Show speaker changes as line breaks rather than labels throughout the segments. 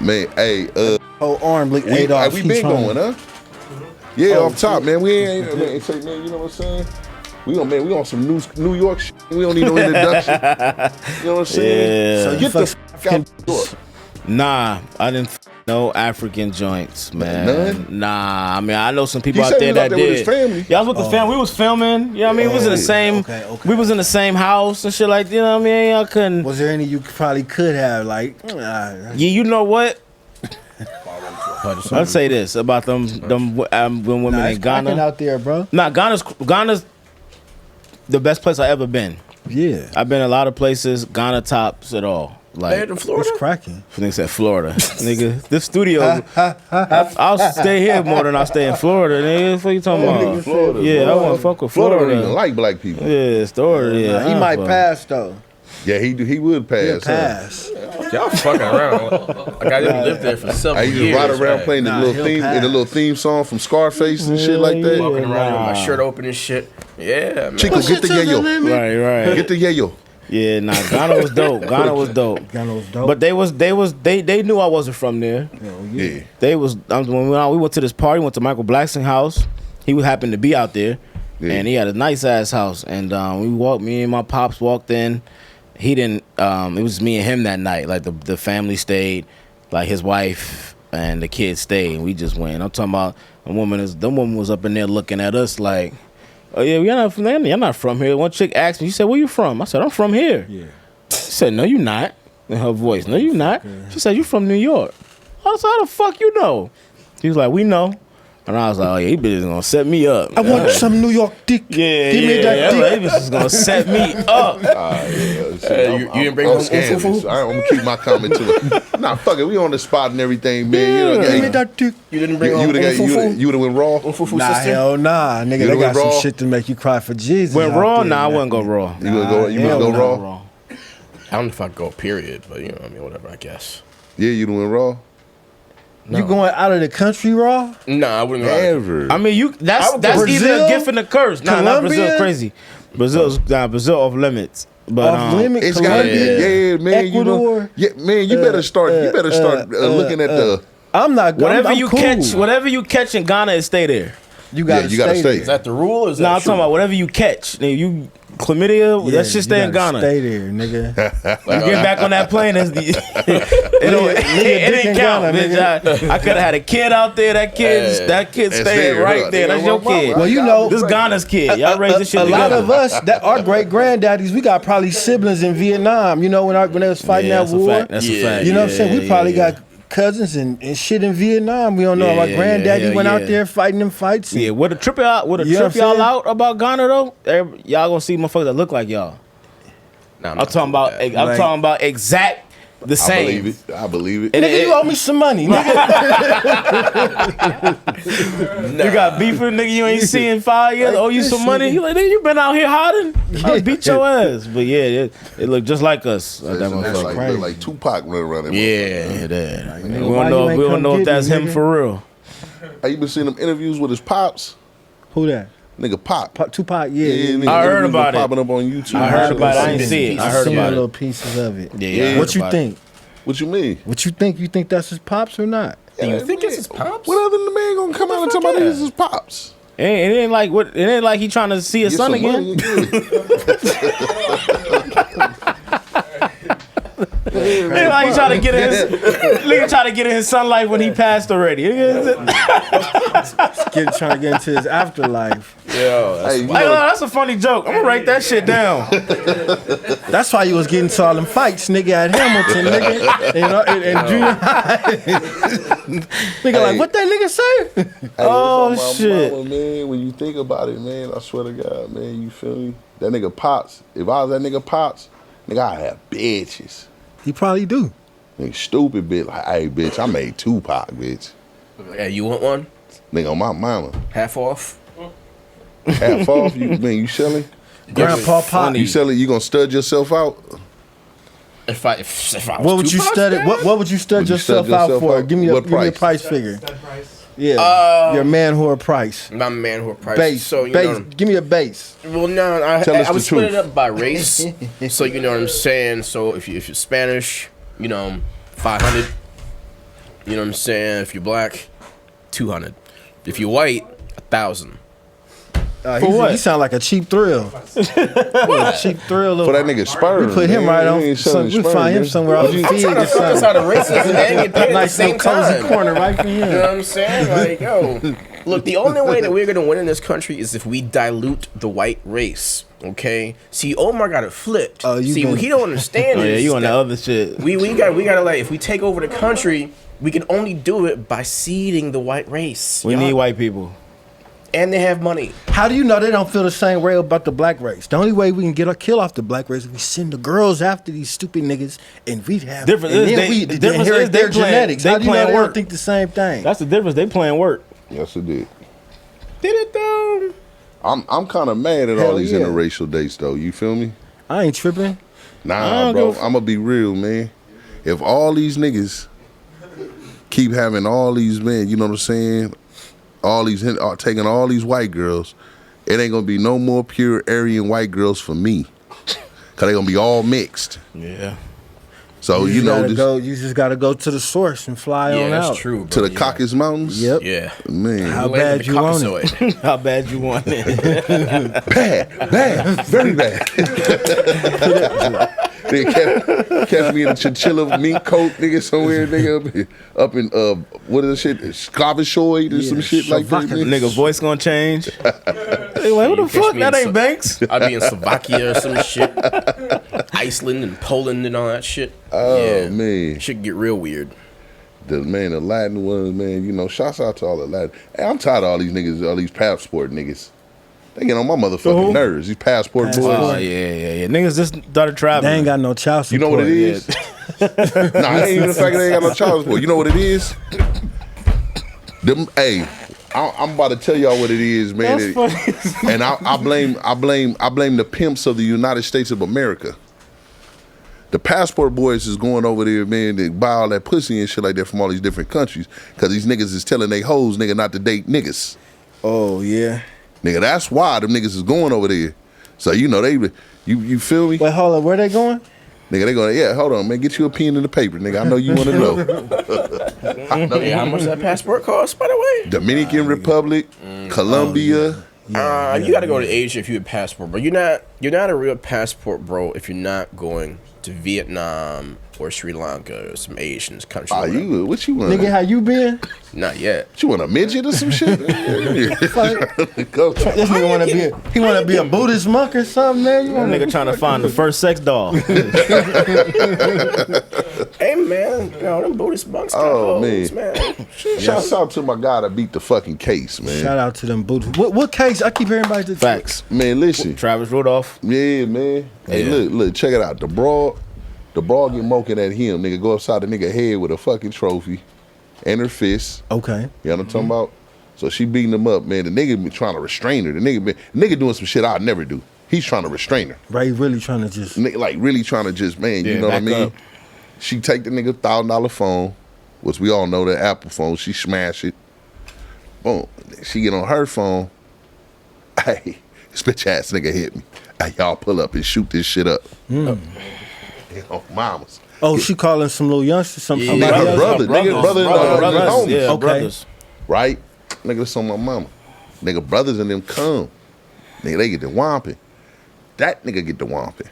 Man, hey,
arm lick Adolf.
We been going, huh? Yeah, off top, man. We ain't, man, you know what I'm saying? We on some New York shit. We don't need no introduction. You know what I'm saying?
Yeah.
So get the fuck out of New York.
Nah, I didn't no African joints, man.
None?
Nah, I mean, I know some people
He
out
said
there
he was
that
out there
did.
with his family.
Yeah, I was with the family. We was filming. You know what I mean? We was in the same.
Okay.
We was in the same house and shit like. You know what I mean? I couldn't.
Was there any you probably could have like?
Yeah, you know what? I'll say this about them women in Ghana.
Out there, bro.
Nah, Ghana's the best place I ever been.
Yeah,
I've been a lot of places. Ghana tops it all. Like
in Florida?
it's cracking.
Nigga said Florida. Nigga, this studio. I'll stay here more than I stay in Florida. Nigga, what you talking about?
Florida,
Yeah,
bro.
I want to fuck with Florida.
Florida don't even like black people.
Yeah, Florida. Yeah,
He might pass though.
Yeah, he would pass.
He'll pass.
Y'all fucking around. Like I didn't live there for several
I used
years.
to ride around
man.
playing the little theme song from Scarface and shit like that.
Walking around with my shirt open and shit. Yeah, man.
Chico, get the yayo.
Right.
Get the yayo.
Yeah, nah, Ghana was dope. Ghana was dope. But they knew I wasn't from there.
Yeah.
They was when we went to this party, went to Michael Blackson's house. He would happen to be out there, and he had a nice ass house. And me and my pops walked in. He didn't. It was me and him that night. Like the family stayed, like his wife and the kids stayed. And we just went. I'm talking about the woman was up in there looking at us like, oh yeah, you're not from here. One chick asked me, she said, where you from? I said, I'm from here. Yeah. She said, no, you're not. In her voice, no, you're not. She said, you from New York. I said, how the fuck you know? She was like, we know. And I was like, oh yeah, he bitch is gonna set me up.
I want some New York dick.
Yeah,
Give me that dick.
He bitch is gonna set me up.
You didn't bring home fufu?
I'm gonna keep my comment to it. Nah, fuck it. We on the spot and everything, man.
Give me that dick.
You didn't bring home fufu?
You would've went raw?
Fufu
Nah,
sister?
hell nah, nigga.
You
They got
went raw?
some shit to make you cry for Jesus.
Went
out
raw?
there,
Nah, I
man.
wouldn't go raw.
You would go raw?
I don't know if I'd go period, but you know what I mean, whatever, I guess.
Yeah, you done went raw?
You going out of the country raw?
Nah, I wouldn't go.
Ever.
I mean, that's
Brazil?
either a gift and a curse. Nah, not
Colombia?
Brazil crazy. Brazil off limits. But
Off limit,
It's gotta be,
Colombia,
yeah, man.
Ecuador.
You better start looking at the.
I'm not going.
whatever you catch in Ghana, is stay there.
You gotta
stay.
stay.
Is that the rule or is that
Nah, I'm
true?
talking about whatever you catch. You chlamydia, that shit stay in Ghana.
Stay there, nigga.
You get back on that plane, it didn't count,
Ghana,
bitch. I could have had a kid out there. That kid staying right there. That's your kid.
Well, you know,
This Ghana's kid. Y'all raised this shit
a lot
together.
of us, that our great granddaddies, we got probably siblings in Vietnam. You know, when they was fighting that
that's a
war.
fact. That's a fact.
You know what I'm saying? We probably
yeah.
got cousins and shit in Vietnam. We don't know.
Yeah,
My granddaddy went out
yeah.
there fighting them fights.
Yeah, would a trip y'all
You know what I'm
y'all
saying?
out about Ghana though? Y'all gonna see motherfuckers that look like y'all.
Nah,
I'm talking about exact the same.
I believe it.
Nigga, you owe me some money. Nigga.
You got beef with a nigga you ain't seen in 5 years, owe you some money. You like, nigga, you been out here hiding? I'll beat your ass. But yeah, it look just like us. Like that
That's
motherfucker.
look like Tupac running around there.
Yeah, that. We
why
don't
you
know. We
ain't
don't
come
know if
get
that's
me,
him
nigga?
for real.
Have you been seeing them interviews with his pops?
Who that?
Nigga, Pop.
Tupac,
nigga,
I heard
interviews been
about it.
Popping up on YouTube.
I heard about it. I ain't see it. I heard
seen
about
little
it.
pieces of it.
Yeah.
What you think?
What you mean?
What you think? You think that's his pops or not?
You think it's his pops?
What other man gonna come out and talk about this is his pops?
It ain't like what. It ain't like he trying to see his
Get
son
some
again.
money,
Ain't like he trying to get in his nigga trying to get in his son life when he passed already.
Trying to get into his afterlife.
Hey, you
Like,
know,
that's a funny joke. I'm gonna write that shit down.
That's why you was getting to all them fights, nigga, at Hamilton, nigga, and junior high. Nigga, like, what that nigga say?
hey,
Oh,
it's on my
shit.
mama, man, when you think about it, man, I swear to God, man, you feel me? That nigga Pops, if I was that nigga Pops, nigga, I'd have bitches.
He probably do.
Nigga, stupid bitch. Like, hey, bitch, I made Tupac, bitch.
Yeah, you want one?
Nigga, on my mama.
Half off?
Half off? You selling?
Grandpa Pop.
You selling? You gonna stud yourself out?
If I was
What would you
Tupac,
stud it?
man?
What would you stud
Would you
yourself
stud
out
yourself
for?
out?
Give me
What
a
price?
price figure. Yeah, your man whore price.
My man who are price.
Base.
So you
base.
know.
Give me a base.
Well, no,
Tell us
I
the
would split it
truth.
up by race. So you know what I'm saying. So if you're Spanish, you know, 500. You know what I'm saying? If you're black, 200. If you're white, 1,000.
For what? He sound like a cheap thrill. What? Cheap thrill.
For that nigga sperm.
We put him right on. We find him somewhere off the field.
Trying to focus out of racism and get paid at the same
cozy
time.
corner right for him.
You know what I'm saying? Like, yo, look, the only way that we're gonna win in this country is if we dilute the white race. Okay. See, Omar got it flipped. What he don't understand is
you on the other shit.
We gotta like, if we take over the country, we can only do it by seeding the white race.
We need white people.
And they have money.
How do you know they don't feel the same way about the black race? The only way we can get a kill off the black race is we send the girls after these stupid niggas, and we have
difference.
We inherit their genetics. How do you know they don't think the same thing?
That's the difference. They playing work.
Yes, it did.
Did it though?
I'm kind of mad at all these interracial dates though. You feel me?
I ain't tripping.
Nah, bro. I'm gonna be real, man. If all these niggas keep having all these men, you know what I'm saying? All these taking all these white girls, it ain't gonna be no more pure Aryan white girls for me, cause they gonna be all mixed.
Yeah.
So
you just gotta go to the source and fly on out.
Yeah, that's true. Bro.
To the Caucasus Mountains.
Yep.
Yeah.
Man.
How bad you want it?
How bad you want it?
Bad, very bad. They kept me in a chinchilla mink coat, nigga, somewhere, nigga, up in what is the shit, Sclavishoid or some shit like that.
Nigga voice gonna change. Hey, like, what the fuck? That ain't Banks.
I'd be in Slovakia or some shit, Iceland and Poland and all that shit.
Oh man,
shit get real weird.
The Latin ones, man. You know, shouts out to all the Latin. Hey, I'm tired of all these niggas, all these passport niggas. They get on my motherfucking nerves. These passport boys.
Oh yeah. Niggas just started traveling.
They ain't got no child support.
You know what it is? Nah, it ain't even the fact that they ain't got no child support. You know what it is? I'm about to tell y'all what it is, man. And I blame the pimps of the United States of America. The passport boys is going over there, man, to buy all that pussy and shit like that from all these different countries, because these niggas is telling they hoes, nigga, not to date niggas.
Oh yeah.
Nigga, that's why them niggas is going over there. So, you know, you feel me?
Wait, hold on, where they going?
Nigga, they going, yeah, hold on, man, get you a pen and a paper, nigga. I know you want to know.
How much that passport cost, by the way?
Dominican Republic, Colombia.
You got to go to Asia if you have a passport, bro. You're not a real passport, bro, if you're not going to Vietnam or Sri Lanka or some Asian country.
What you want?
Nigga, how you been?
Not yet.
You want a midget or some shit?
This nigga want to be a Buddhist monk or something, man.
Nigga trying to find the first sex doll.
Hey man, them Buddhist monks got hoes, man.
Shouts out to my guy that beat the fucking case, man.
Shout out to them Buddhists. What case? I keep hearing about this.
Facts.
Man, listen.
Travis Rudolph.
Yeah, man. Hey, look, check it out. The broad get moking at him, nigga. Go upside the nigga head with a fucking trophy and her fist.
Okay.
You know what I'm talking about? So she beating him up, man. The nigga been trying to restrain her. The nigga doing some shit I'd never do. He's trying to restrain her.
Right, really trying to just...
Like, really trying to just, man, you know what I mean? Up. She take the nigga $1,000 phone, which we all know, the Apple phone. She smash it. Boom. She get on her phone. Hey, this bitch ass nigga hit me. Hey, y'all pull up and shoot this shit up. You know, mamas.
Oh, she calling some little youngsters, something.
Nigga, brother, homies.
Yeah,
okay.
brothers.
Right? Nigga, that's on my mama. Nigga, brothers and them come. Nigga, they get the whomping. That nigga get the whomping.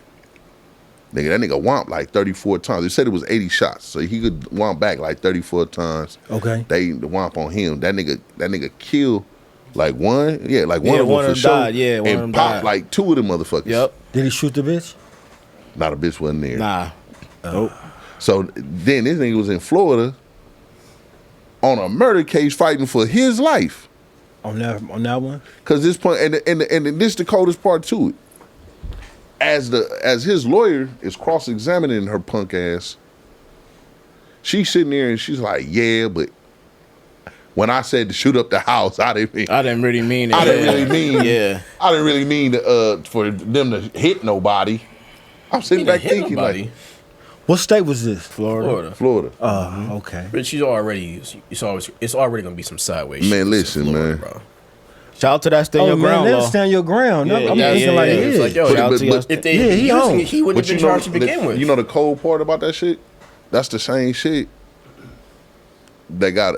Nigga, that nigga whomped like 34 times. They said it was 80 shots, so he could whomp back like 34 times.
Okay.
They whomp on him. That nigga killed like one. Yeah, like one of them for sure.
Died. Yeah, one of them
and popped
died.
like two of them motherfuckers.
Yep.
Did he shoot the bitch?
Not a bitch wasn't there.
Nah.
Nope.
So then this nigga was in Florida on a murder case fighting for his life.
On that one?
Cause this point, and this the coldest part to it. As his lawyer is cross-examining her punk ass, she's sitting there and she's like, yeah, but when I said to shoot up the house, I didn't really mean it. I didn't really mean for them to hit nobody. I'm sitting back thinking like,
what state was this?
Florida.
Oh, okay.
But it's already gonna be some sideways.
Man,
shit
listen,
Florida,
man.
Bro.
Shout out to that stand your ground law.
Stand your ground.
Yeah,
I'm thinking like
it's like, yo, he wouldn't have been charged to begin with.
You know the cold part about that shit? That's the same shit that got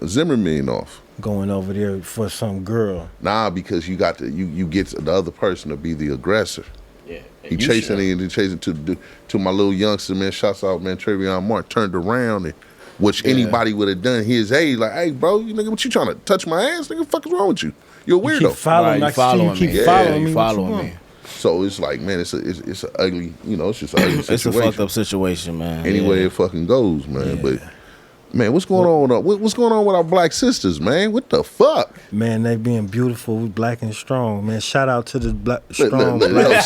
Zimmerman off.
Going over there for some girl.
Nah, because you got you get the other person to be the aggressor.
Yeah.
He chasing it and chasing to my little youngster, man. Shouts out, man. Travion Martin turned around and which anybody would have done his age. Like, hey, bro, you nigga, what you trying to touch my ass? Nigga, what the fuck is wrong with you? You're a weirdo.
You keep following,
you following me.
Following
following me.
So it's like, man, it's an ugly, it's just an ugly situation.
It's a fucked up situation, man.
Anyway, it fucking goes, man. But man, what's going on? What's going on with our black sisters, man? What the fuck?
Man, they being beautiful, we black and strong, man. Shout out to the strong black.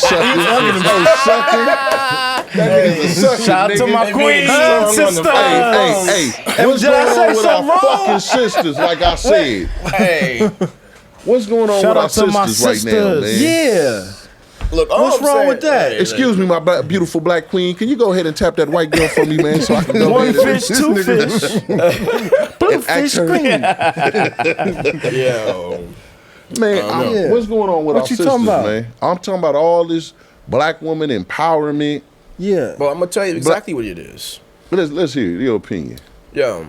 Shout out to my queen sister.
Hey, what's going on with our fucking sisters? Like I said,
Hey,
what's going on with our sisters right now, man?
Yeah.
look,
What's wrong with that?
Excuse me, my beautiful black queen. Can you go ahead and tap that white girl for me, man, so I can go
One
ahead and
fish, two fish. Blue fish, green.
Yo.
Man, what's going on with
What
our
you
sisters,
talking about?
man? I'm talking about all this black woman empowerment.
Yeah.
Well, I'm gonna tell you exactly what it is.
But let's hear your opinion.
Yo,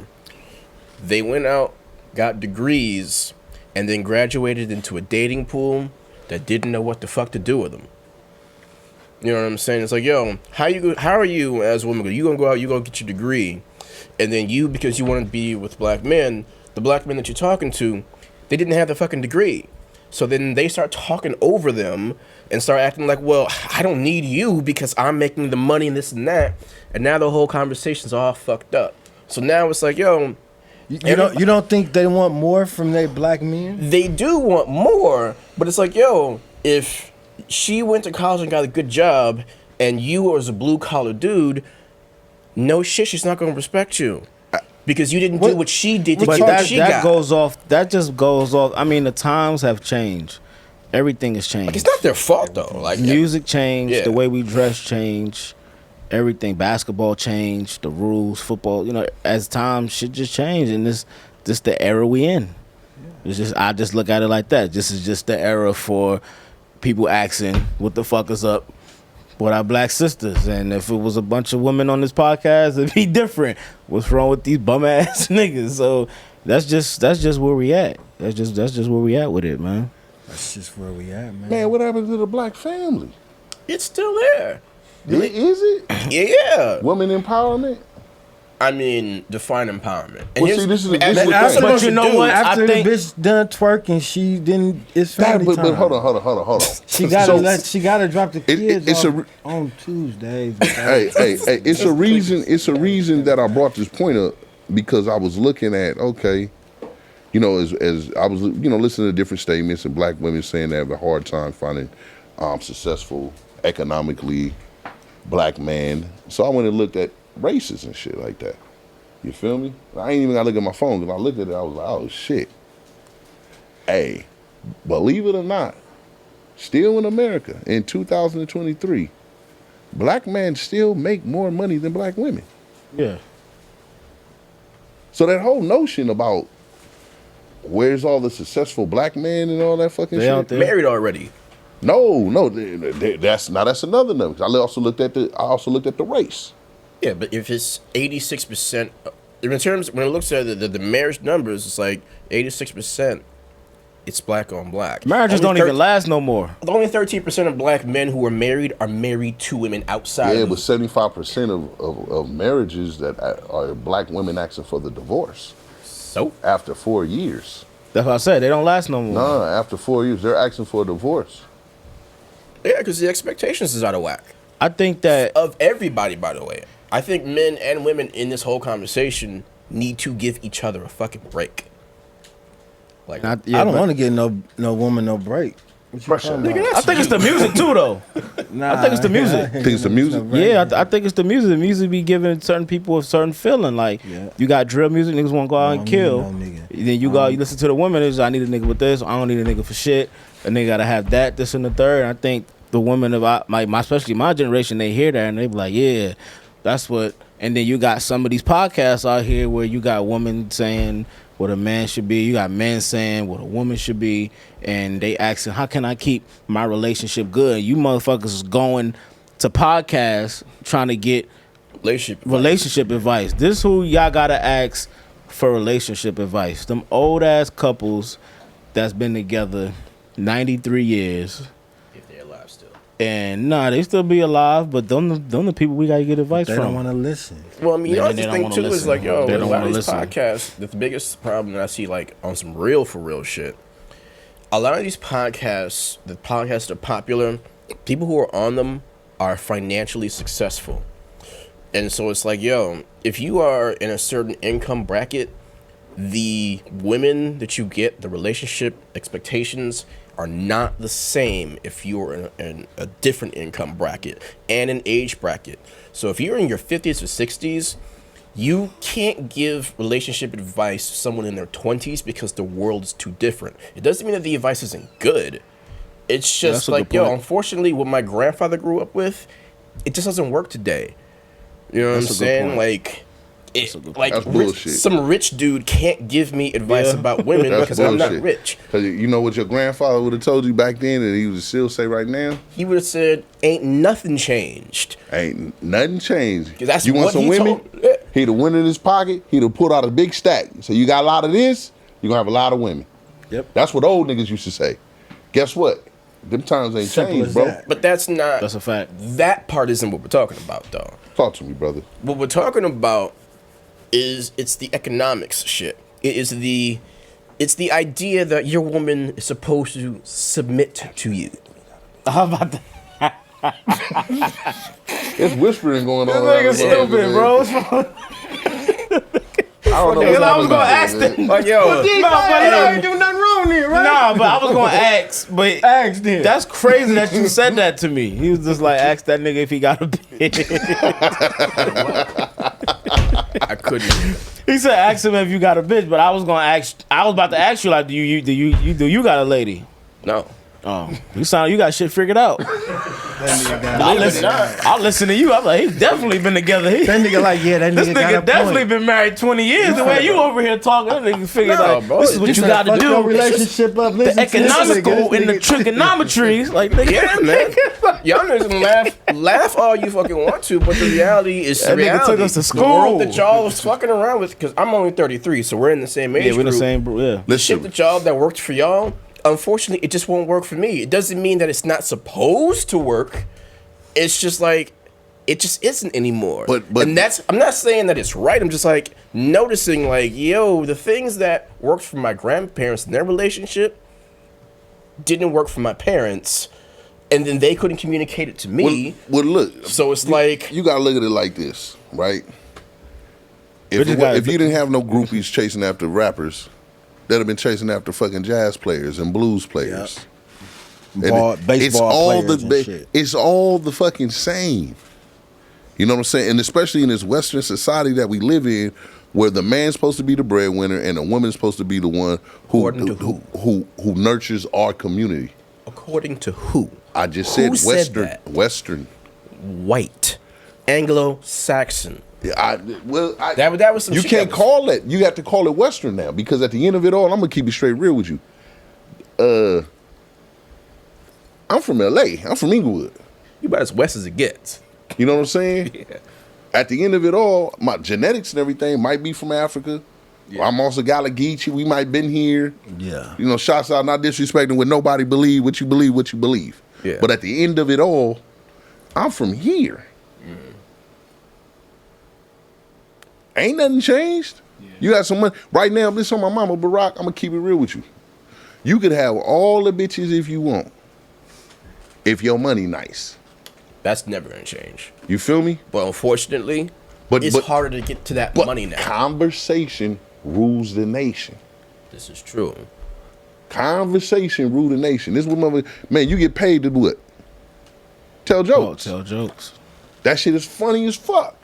they went out, got degrees, and then graduated into a dating pool that didn't know what the fuck to do with them. You know what I'm saying? It's like, yo, how are you as a woman? You gonna go out, you gonna get your degree, and then you, because you want to be with black men, the black men that you're talking to, they didn't have the fucking degree. So then they start talking over them and start acting like, well, I don't need you because I'm making the money and this and that. And now the whole conversation's all fucked up. So now it's like, yo,
You don't think they want more from their black men?
they do want more, but it's like, yo, if she went to college and got a good job and you as a blue collar dude, no shit, she's not going to respect you. Because you didn't do what she did to
But
get what she got.
that just goes off. I mean, the times have changed. Everything has changed.
Like, it's not their fault, though. Like,
Music changed.
Yeah.
The way we dress changed. Everything. Basketball changed. The rules. Football. As time, shit just changed. And this the era we in. It's just, I just look at it like that. This is just the era for people asking, what the fuck is up with our black sisters? And if it was a bunch of women on this podcast, it'd be different. What's wrong with these bum ass niggas? So that's just where we at. That's just where we at with it, man.
That's just where we at, man.
Man, what happened to the black family?
it's still there.
Is it?
Yeah.
Woman empowerment?
I mean, define empowerment. And
Well,
here's-
see, this is the
and
thing.
that's
But
what
you know what?
After
I think-
the bitch done twerking, she didn't. It's family
But
time.
hold on.
She gotta drop the kids
it's
off on Tuesdays.
Hey, it's a reason. It's a reason that I brought this point up because I was looking at as I was listening to different statements of black women saying they have a hard time finding successful economically black man. So I went and looked at races and shit like that. You feel me? I ain't even gotta look at my phone because I looked at it. I was like, oh shit. Hey, believe it or not, still in America in 2023, black men still make more money than black women.
Yeah.
So that whole notion about where's all the successful black men and all that fucking
They
shit?
out there.
married already.
No, that's another number. I also looked at the race.
Yeah, but if it's 86%, in terms when it looks at the marriage numbers, it's like 86%. It's black on black.
Marriages don't even last no more.
Only 13% of black men who are married to women outside.
Yeah,
of
but 75% of marriages that are black women asking for the divorce
So
after 4 years.
That's what I said. They don't last no more.
No, after 4 years, they're asking for a divorce.
yeah, because the expectations is out of whack
I think that
of everybody. By the way, I think men and women in this whole conversation need to give each other a fucking break. Like,
I don't want to get no woman no break. What you talking about?
I think it's the music too, though.
Nah,
I think it's the music.
Think it's the music?
Yeah, I think it's the music. The music be giving certain people a certain feeling. Like you got drill music, niggas want to go out and kill. Then you listen to the women. Is I need a nigga with this. I don't need a nigga for shit. A nigga gotta have that, this, and the third. And I think the women of especially my generation, they hear that and they be like, yeah, that's what. And then you got some of these podcasts out here where you got women saying what a man should be. You got men saying what a woman should be. And they asking, how can I keep my relationship good? You motherfuckers is going to podcasts trying to get relationship advice. This who y'all gotta ask for relationship advice. Them old ass couples that's been together 93 years.
If they're alive still.
And they still be alive, but them the people we gotta get advice
They
from.
don't want to listen.
Well, I mean, you know,
They
the
don't
thing
wanna
too is
listen.
like, yo,
They
a
don't
lot of
wanna
these
listen.
podcasts, the biggest problem that I see, like, on some real for real shit, a lot of these podcasts, the podcasts are popular, people who are on them are financially successful. And so it's like, yo, if you are in a certain income bracket, the women that you get, the relationship expectations are not the same if you're in a different income bracket and an age bracket. So if you're in your 50s or 60s, you can't give relationship advice to someone in their 20s because the world is too different. It doesn't mean that the advice isn't good. It's just
That's a
like,
good
yo,
point.
unfortunately, what my grandfather grew up with, it just doesn't work today. You know what I'm
That's a good
saying?
point.
Like,
That's bullshit.
some rich dude can't give me advice
Yeah.
about women
That's
because I'm not
bullshit.
rich.
Cause you know what your grandfather would have told you back then, and he would still say right now,
He would have said, "Ain't nothing changed."
ain't nothing changed.
'Cause that's
You want
what
some
he
women?
told- yeah.
He'd have went in his pocket. He'd have pulled out a big stack. So you got a lot of this, you're gonna have a lot of women.
Yep.
That's what old niggas used to say. Guess what? Them times ain't
Simple
changed,
as
bro.
that.
But that's not.
That's a fact.
That part isn't what we're talking about, though.
Talk to me, brother.
What we're talking about is it's the economics shit. It's the idea that your woman is supposed to submit to you.
How about that?
There's whispering going on.
This nigga stupid, bro.
I don't know.
Because I
what's
was gonna
happening,
ask
man.
Like, yo,
But you ain't do nothing wrong here, right?
Nah, but I was gonna ask, but
Ask then.
that's crazy that you said that to me. He was just like, ask that nigga if he got a bitch.
I couldn't.
He said, ask him if you got a bitch, but I was about to ask you, like, do you got a lady?
No.
Oh, you got shit figured out. I'll listen to you. I'm like, he's definitely been together.
That nigga like, yeah, that
This
nigga got
nigga
a
definitely
point.
been married 20 years. The way you over here talking, that nigga figured
No,
out,
bro,
this is what
it's
you
just
got to
Fuck your
do.
relationship up.
The
Listen to this
economical
nigga.
and the trigonometry. Like, nigga,
Yeah, man. Y'all niggas can laugh all you fucking want to, but the reality is
That
the
nigga
reality.
took us to
The
school.
world that y'all was fucking around with, because I'm only 33, so we're in the same age
yeah, we're the
group.
same, bro. Yeah.
Shit
Listen,
the job that worked for y'all, unfortunately, it just won't work for me. It doesn't mean that it's not supposed to work. It's just like, it just isn't anymore.
But-
and I'm not saying that it's right. I'm just like noticing, like, yo, the things that worked for my grandparents in their relationship didn't work for my parents, and then they couldn't communicate it to me.
well, look.
So it's like,
You gotta look at it like this, right? If
But you gotta-
if you didn't have no groupies chasing after rappers, they'd have been chasing after fucking jazz players and blues players. And
Baseball players and shit.
It's all the fucking same. You know what I'm saying? And especially in this Western society that we live in, where the man's supposed to be the breadwinner and the woman's supposed to be the one
According to
who nurtures our community.
according to who?
I just said
Who said
Western.
that?
Western.
White, Anglo-Saxon.
Yeah,
That was some
you
shit
can't
that was-
call it. You got to call it Western now, because at the end of it all, I'm gonna keep it straight real with you. I'm from LA. I'm from Inglewood.
You about as west as it gets.
You know what I'm saying?
Yeah.
At the end of it all, my genetics and everything might be from Africa. I'm also Galageechee. We might been here.
Yeah.
You know, shots out, not disrespecting what nobody believe, what you believe, what you believe.
Yeah.
But at the end of it all, I'm from here. Ain't nothing changed. You got some money. Right now, this on my mama, Barack, I'm going to keep it real with you. You could have all the bitches if you want, if your money nice.
That's never gonna change.
You feel me?
But unfortunately,
But
it's harder to get to that
but
money now.
conversation rules the nation.
This is true.
Conversation rule the nation. This is what man, you get paid to do what? Tell
Oh,
jokes.
tell jokes.
That shit is funny as fuck.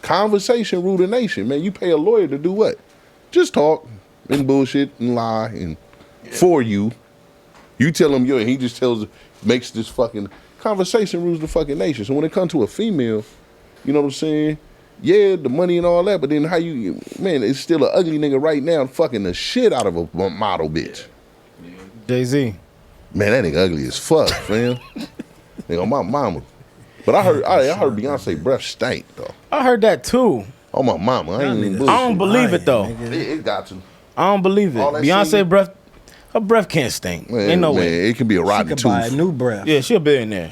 Conversation rule the nation, man. You pay a lawyer to do what? Just talk and bullshit and lie and for you. You tell him he just makes this fucking conversation rules the fucking nation. So when it comes to a female, you know what I'm saying? Yeah, the money and all that, but then man, it's still an ugly nigga right now fucking the shit out of a model bitch.
Jay-Z.
Man, that nigga ugly as fuck, fam. Nigga, my mama. But I heard Beyonce breath stank though.
I heard that too.
Oh my mama, I ain't even
niggas-
bullshit.
I don't believe it though.
It got to.
I don't believe it.
All that
Beyonce
singing-
breath, her breath can't stink.
Man,
Ain't no
man,
way.
it can be a
She
rotten
could buy a
tooth.
new breath.
Yeah, she a billionaire.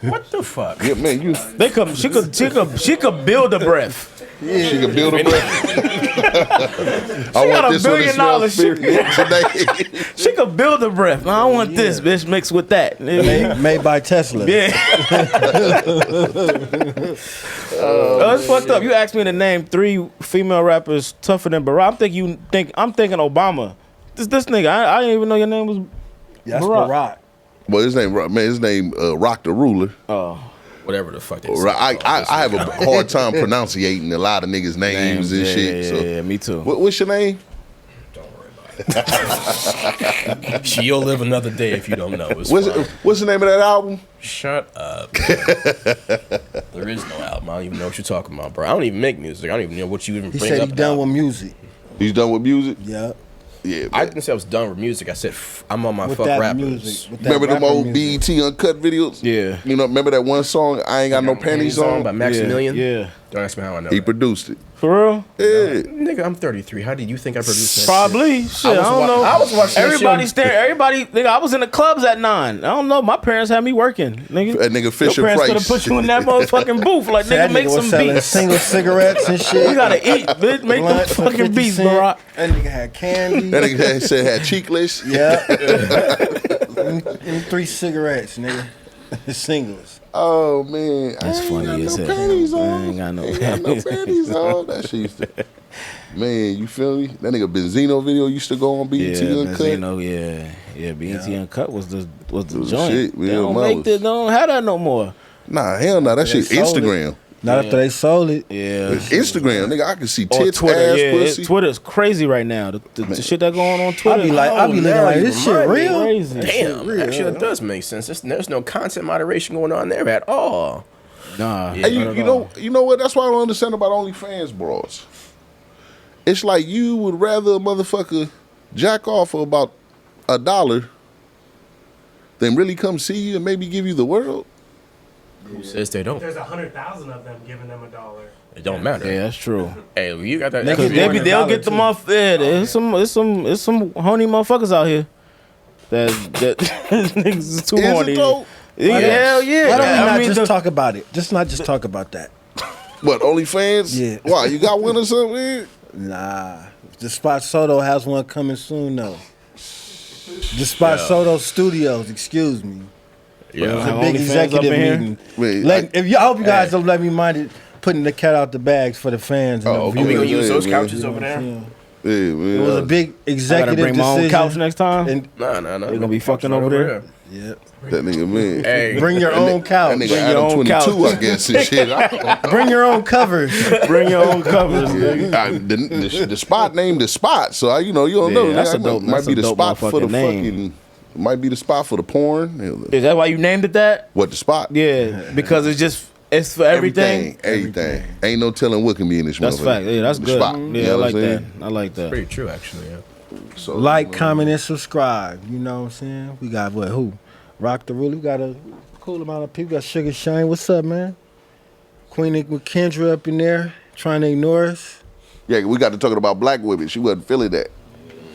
What the fuck?
Yeah, man, you.
They could, she could build a breath.
She can build a breath. I
got
want
$1
this one to
billion
smell
dollars.
spirit today.
She could build a breath. I don't want this, bitch, mixed with that.
Made by Tesla.
Yeah. It's fucked up. You asked me to name 3 female rappers tougher than Barack. I'm thinking Obama. This nigga. I didn't even know your name was
That's
Barack.
Barack.
Well, his name Rock the Ruler.
Whatever the fuck they say.
I have a hard time pronunciating a lot of niggas' names and shit. So.
Yeah, me too.
What's your name?
Don't worry about it. She'll live another day if you don't know. It's fine.
What's the name of that album?
Shut up. There is no album. I don't even know what you're talking about, bro. I don't even make music. I don't even know what you even
He
bring
said
up.
he done
about.
with music.
He's done with music.
Yeah.
Yeah,
I
man.
didn't say I was done with music. I said I'm on my
With
fuck
that
rappers.
music. With that
Remember them
rapper
old
music.
BET Uncut videos?
Yeah.
You know, remember that one song, I Ain't Got No Panties On?
by Maximilian.
Yeah.
Don't ask me how I know.
He
That.
produced it.
For real?
Yeah.
Nigga, I'm 33. How did you think I produced that?
Probably. Shit, I don't know.
I was watching that
Everybody
shit.
staring. Everybody. Nigga, I was in the clubs at 9. I don't know. My parents had me working. Nigga.
That nigga Fisher
Your parents could
Price.
have put you in that motherfucking booth. Like,
That
nigga, make
nigga was
some
selling
beats.
single cigarettes and shit.
We gotta eat, bitch. Make
Blunt
them
for
fucking
50
beats,
cent.
Barack.
That nigga had candy.
That nigga said had cheekless.
Yeah. and 3 cigarettes, nigga. Singles.
Oh man,
That's
I ain't
funny
got
as
no
hell.
panties
I
on.
ain't got no
Ain't got no panties on. That shit used to. Man, you feel me? That nigga Benzino video used to go on BET
Yeah,
Uncut.
Benzino, yeah. BET Uncut was the joint.
shit,
They
yeah,
don't
mine
make
was-
they don't have that no more.
Nah, hell no. That shit
sold it.
Instagram.
Not after they sold it.
Yeah.
Instagram, nigga. I can see
Or
tits,
Twitter,
ass,
yeah.
pussy.
Twitter's crazy right now. The shit that going on Twitter.
I be looking
now
like
you
this shit
remind me.
real.
Crazy.
Damn, actually, that does make sense. There's no content moderation going on there at all.
Nah.
Hey, you know what? That's why I don't understand about OnlyFans bros. It's like you would rather a motherfucker jack off for about $1 than really come see you and maybe give you the world.
Who says they don't?
There's 100,000 of them giving them $1.
It don't matter.
Yeah, that's true.
Hey, you got that.
Niggas
Cause
be-
they'll get the
$1
motherfuckers. Yeah, there's some horny motherfuckers out here. That niggas is too
Is it
horny.
though?
Yeah, hell yeah.
Why don't we
I
not
mean,
just
the-
talk about it? Just not just talk about that.
What, OnlyFans?
Yeah.
Why, you got one or something?
Nah. The Spot SoDo has one coming soon though. The Spot SoDo Studios, excuse me.
Yeah.
It's a
Have
big
OnlyFans
executive
up in here?
meeting.
Wait,
I hope you guys don't let me mind it putting the cat out the bags for the fans. And
Oh,
the
okay.
Are we
viewers.
gonna use those
man.
couches over there?
Yeah.
yeah, man.
It was a big
I gotta
executive
bring my
decision.
own couch next time.
And
Nah.
They gonna be fucking over there?
yeah.
That nigga, man.
Hey,
Bring your own
That
couch.
nigga
your
Adam
own
22,
couch.
I guess, and shit.
Bring your own covers.
Bring your own covers, nigga.
The spot named the spot, so you don't
Yeah,
know.
that's
Nigga,
a dope-
might
that's
be
a
the
dope
spot for the
motherfucking name.
fucking. Might be the spot for the porn.
Is that why you named it that?
What, the spot?
Yeah, because it's for everything.
Everything. Ain't no telling what can be in this.
That's
motherfucker.
fact. Yeah, that's
The
good.
spot.
Yeah,
You
I
know what
like
I'm
that.
saying?
I like that.
pretty true, actually. Yeah.
So,
Like, comment, and subscribe. You know what I'm saying? We got what? Who? Rock the Ruler. We got a cool amount of people. We got Sugar Shane. What's up, man? Queen with Kendra up in there trying to ignore us.
yeah, we got to talking about black women. She wasn't feeling that.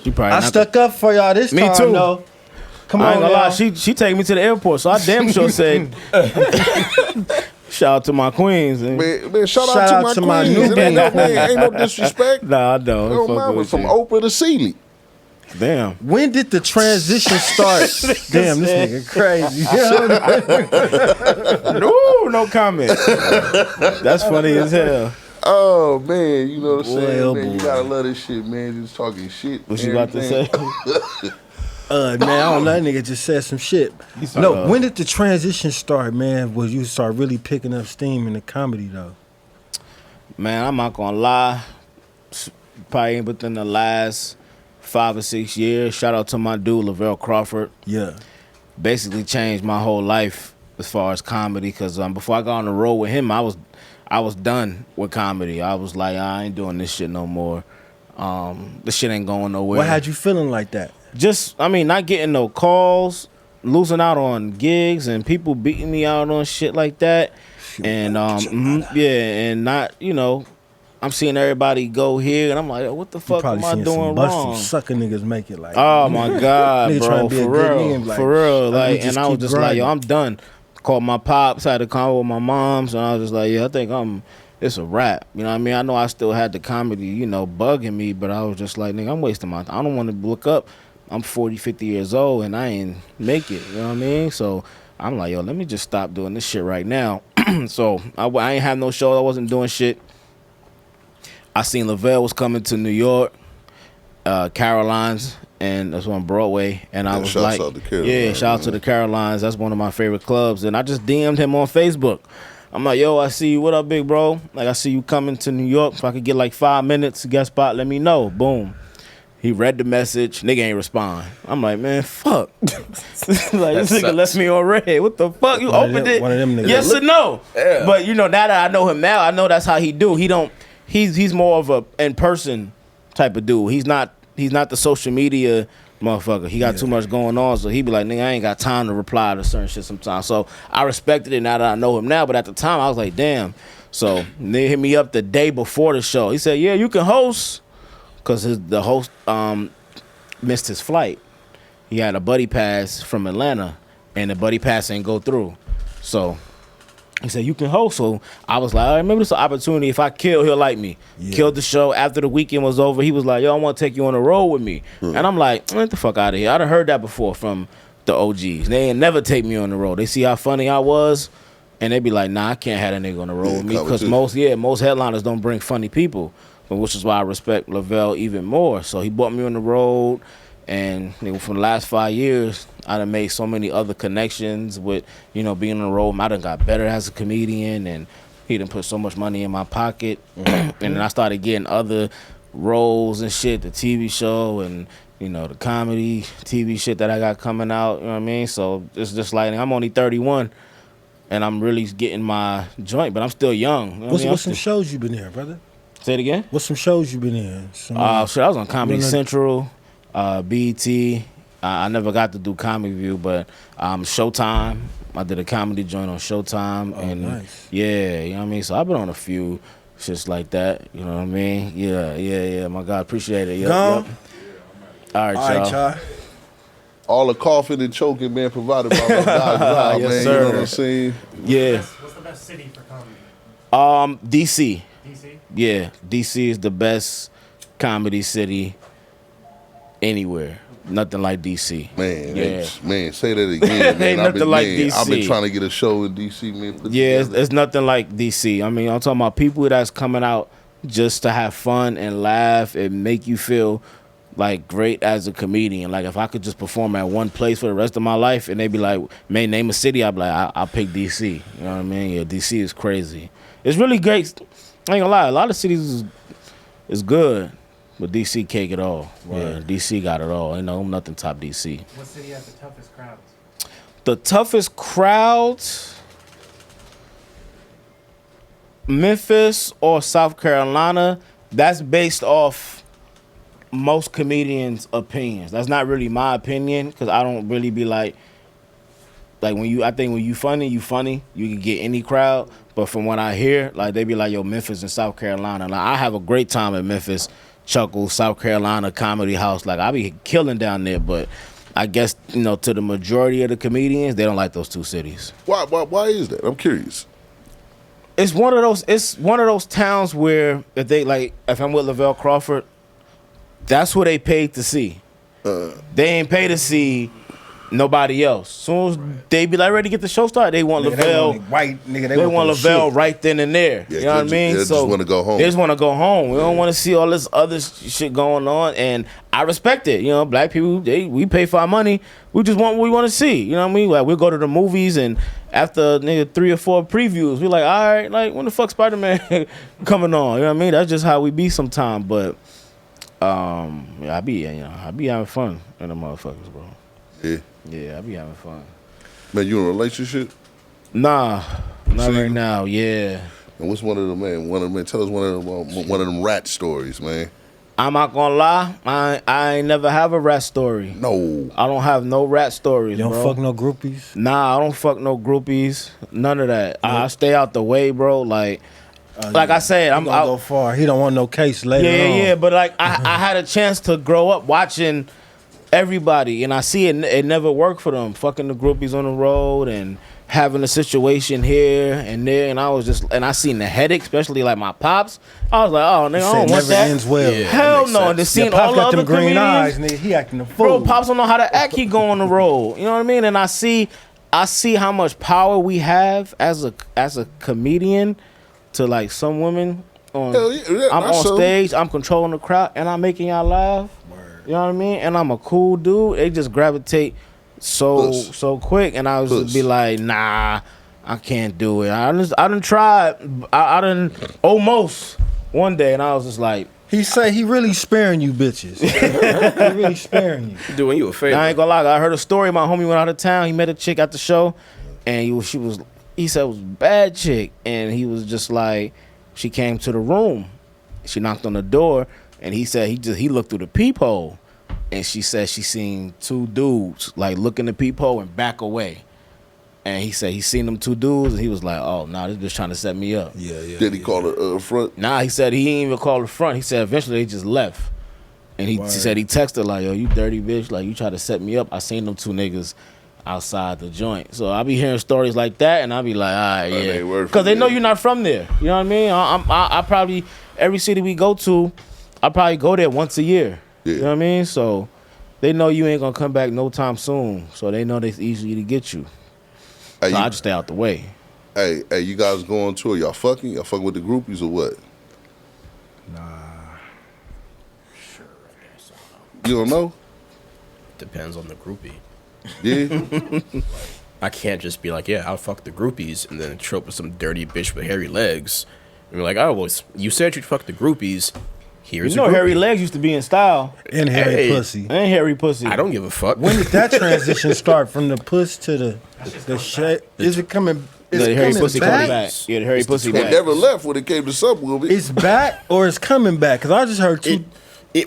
She probably
I
not-
stuck up for y'all this
Me
time,
too.
though. Come
I
on,
ain't gonna lie.
y'all.
She take me to the airport, so I damn sure said, "Shout out to my queens." And,
Man, shout out to my queens.
new
It ain't no,
queen.
ain't no disrespect.
nah, I don't.
No,
Fuck
mine was
with
from
you.
Oprah to Sealy.
Damn.
When did the transition start? Damn, this nigga crazy.
No comment. That's funny as hell.
Oh man, you know what I'm
Boy,
saying?
oh,
Man, you
boy.
gotta love this shit, man. Just talking shit.
What you about to say?
Man, I don't know. That nigga just said some shit. No, when did the transition start, man? Was you start really picking up steam in the comedy, though?
Man, I'm not gonna lie. Probably within the last 5 or 6 years. Shout out to my dude Lavelle Crawford.
Yeah.
Basically changed my whole life as far as comedy. Cause before I got on the road with him, I was done with comedy. I was like, I ain't doing this shit no more. This shit ain't going nowhere.
What had you feeling like that?
Just, I mean, not getting no calls, losing out on gigs, and people beating me out on shit like that. And yeah, and not, I'm seeing everybody go here, and I'm like, what the
You
fuck
probably
am I
seen
doing
some busted
wrong?
sucker niggas make it like.
Oh my god,
Nigga
bro,
trying to be a
for
good
real,
man, like,
for real.
I
Like,
just
and I was
keep
just like, yo,
grinding.
I'm done. Called my pops, had a convo with my moms, and I was just like, yeah, I think it's a wrap. You know what I mean? I know I still had the comedy, bugging me, but I was just like, nigga, I'm wasting my time. I don't want to look up. I'm 40, 50 years old, and I ain't make it. You know what I mean? So I'm like, yo, let me just stop doing this shit right now. So I ain't have no show. I wasn't doing shit. I seen Lavelle was coming to New York, Caroline's, and that's on Broadway. And I was
shouts
like,
out to Carolines,
yeah, shout out to
man.
the Carolines. That's one of my favorite clubs. And I just DM'd him on Facebook. I'm like, yo, I see you. What up, big bro? Like, I see you coming to New York. If I could get like 5 minutes, guest spot, let me know. Boom. He read the message. Nigga ain't respond. I'm like, man, fuck. Like, this nigga
sucks.
left me on red. What the fuck? You
One of
opened
them-
it?
one of them niggas.
Yes or no?
Yeah.
But now that I know him now, I know that's how he do. He's more of a in-person type of dude. He's not the social media motherfucker. He got too much going on, so he be like, nigga, I ain't got time to reply to certain shit sometimes. So I respected it now that I know him now, but at the time I was like, damn. So they hit me up the day before the show. He said, yeah, you can host, because the host missed his flight. He had a buddy pass from Atlanta, and the buddy pass ain't go through. So he said, you can host. So I was like, all right, maybe this is an opportunity. If I kill, he'll like me.
Yeah.
Killed the show. After the weekend was over, he was like, yo, I want to take you on the road with me. And I'm like, get the fuck out of here. I'd have heard that before from the OGs. They ain't never take me on the road. They see how funny I was, and they be like, nah, I can't have that nigga on the road
Yeah,
with me. Because
competition.
most headliners don't bring funny people. But which is why I respect Lavelle even more. So he brought me on the road, and nigga, for the last 5 years, I done made so many other connections with, being on the road. I done got better as a comedian, and he done put so much money in my pocket. And then I started getting other roles and shit, the TV show and, the comedy TV shit that I got coming out, you know what I mean? So it's just like, I'm only 31, and I'm really getting my joint, but I'm still young. You know what I mean? I'm
What's some
still-
shows you been in, brother?
Say it again?
What's some shows you been in? Some,
Shit, I was on Comedy
you know,
Central, BET. I never got to do Comedy View, but Showtime. I did a comedy joint on Showtime.
Oh,
and
nice.
yeah, you know what I mean? So I've been on a few shits like that, you know what I mean? Yeah, my God, appreciate it. Yep,
Gone?
yep. All right,
All right,
y'all.
y'all.
All the coughing and choking being provided by my guys,
Yes,
man.
sir.
You know what I'm saying?
Yeah.
What's the best city for comedy?
DC.
DC?
Yeah, DC is the best comedy city anywhere. Nothing like DC.
Man,
Yeah.
man, say that again, man.
Ain't nothing like
I've been
DC.
trying to get a show in DC, man. Put
Yeah,
together.
it's nothing like DC. I mean, I'm talking about people that's coming out just to have fun and laugh and make you feel like great as a comedian. Like if I could just perform at one place for the rest of my life and they be like, man, name a city, I'd be like, I'll pick DC. You know what I mean? Yeah, DC is crazy. It's really great. I ain't gonna lie, a lot of cities is good, but DC cake it all. Yeah, DC got it all. Nothing top DC.
What city has the toughest crowds?
The toughest crowds, Memphis or South Carolina. That's based off most comedians' opinions. That's not really my opinion because I don't really be like I think when you funny, you can get any crowd. But from what I hear, like they be like, yo, Memphis and South Carolina. Like I have a great time in Memphis, Chuckle, South Carolina Comedy House. Like I be killing down there, but I guess, to the majority of the comedians, they don't like those two cities.
Why is that? I'm curious.
It's one of those towns where if I'm with Lavelle Crawford, that's who they paid to see. They ain't paid to see nobody else. Soon as they be like ready to get the show started, they want
Nigga, they
Lavelle.
want white nigga.
They want Lavelle right then and there.
Yeah,
you know what I mean?
they just wanna go home.
They just want to go home. We don't want to see all this other shit going on, and I respect it. Black people, we pay for our money. We just want what we want to see. You know what I mean? Like we'll go to the movies, and after 3 or 4 previews, we like, all right, like when the fuck Spider-Man coming on? You know what I mean? That's just how we be sometimes. But I be having fun in the motherfuckers, bro.
Yeah.
Yeah, I be having fun.
Man, you in a relationship?
Nah, not
Single?
right now. Yeah.
And what's one of them, man? Tell us one of them rat stories, man.
I'm not gonna lie, I ain't never have a rat story.
No.
I don't have no rat stories,
You don't
bro.
fuck no groupies.
Nah, I don't fuck no groupies. None of that. I stay out the way, bro. Like, like I said,
I'm gonna go far. He don't want no case later on.
Yeah. But like I had a chance to grow up watching everybody, and I see it never worked for them. Fucking the groupies on the road and having a situation here and there, and I seen the headache, especially like my pops. I was like, oh nigga, I don't want
never
that.
ends well.
Yeah.
Hell
That
no.
makes
And to
sense.
seeing
Pop
all the
got
other
them green
comedians,
eyes, nigga. He acting a fool.
bro, pops don't know how to act. He go on the road. You know what I mean? And I see how much power we have as a comedian to like some women.
Hell yeah,
I'm
that's
on
so.
stage, I'm controlling the crowd, and I'm making y'all laugh. You know what I mean? And I'm a cool dude. They just gravitate so quick, and I was just be like, nah, I can't do it. I done tried. I done almost one day, and I was just like,
He say he really sparing you bitches. He really sparing you.
Doing you a favor.
I ain't gonna lie. I heard a story. My homie went out of town. He met a chick at the show, and he said it was a bad chick, and he was just like, she came to the room, she knocked on the door, and he said he looked through the peephole, and she said she seen two dudes like look in the peephole and back away, and he said he seen them two dudes, and he was like, oh nah, this bitch trying to set me up.
Yeah.
Did he call it front?
Nah, he said he didn't even call the front. He said eventually they just left. And he said he texted like, yo, you dirty bitch. Like, you try to set me up. I seen them two niggas outside the joint. So I be hearing stories like that, and I be like, all right, yeah. Because they know you're not from there. You know what I mean? I probably, every city we go to, I probably go there once a year.
Yeah.
You know what I mean? So they know you ain't going to come back no time soon. So they know it's easy to get you.
Hey,
So I just stay out the way.
Hey, you guys go on tour. Y'all fucking? Y'all fucking with the groupies or what? You don't know?
Depends on the groupie.
Yeah.
I can't just be like, yeah, I'll fuck the groupies and then show up with some dirty bitch with hairy legs. And be like, oh, well, you said you'd fuck the groupies. Here's
You know
a groupie.
hairy legs used to be in style.
And hairy
Hey.
pussy.
And hairy pussy.
I don't give a fuck.
When did that transition start from the puss to the shape? Is it coming? Is
the
it
hairy
coming
pussy
back?
coming back. Yeah, the hairy pussy
It
back.
never left when it came to Subwoofer.
It's back or it's coming back? Because I just heard two.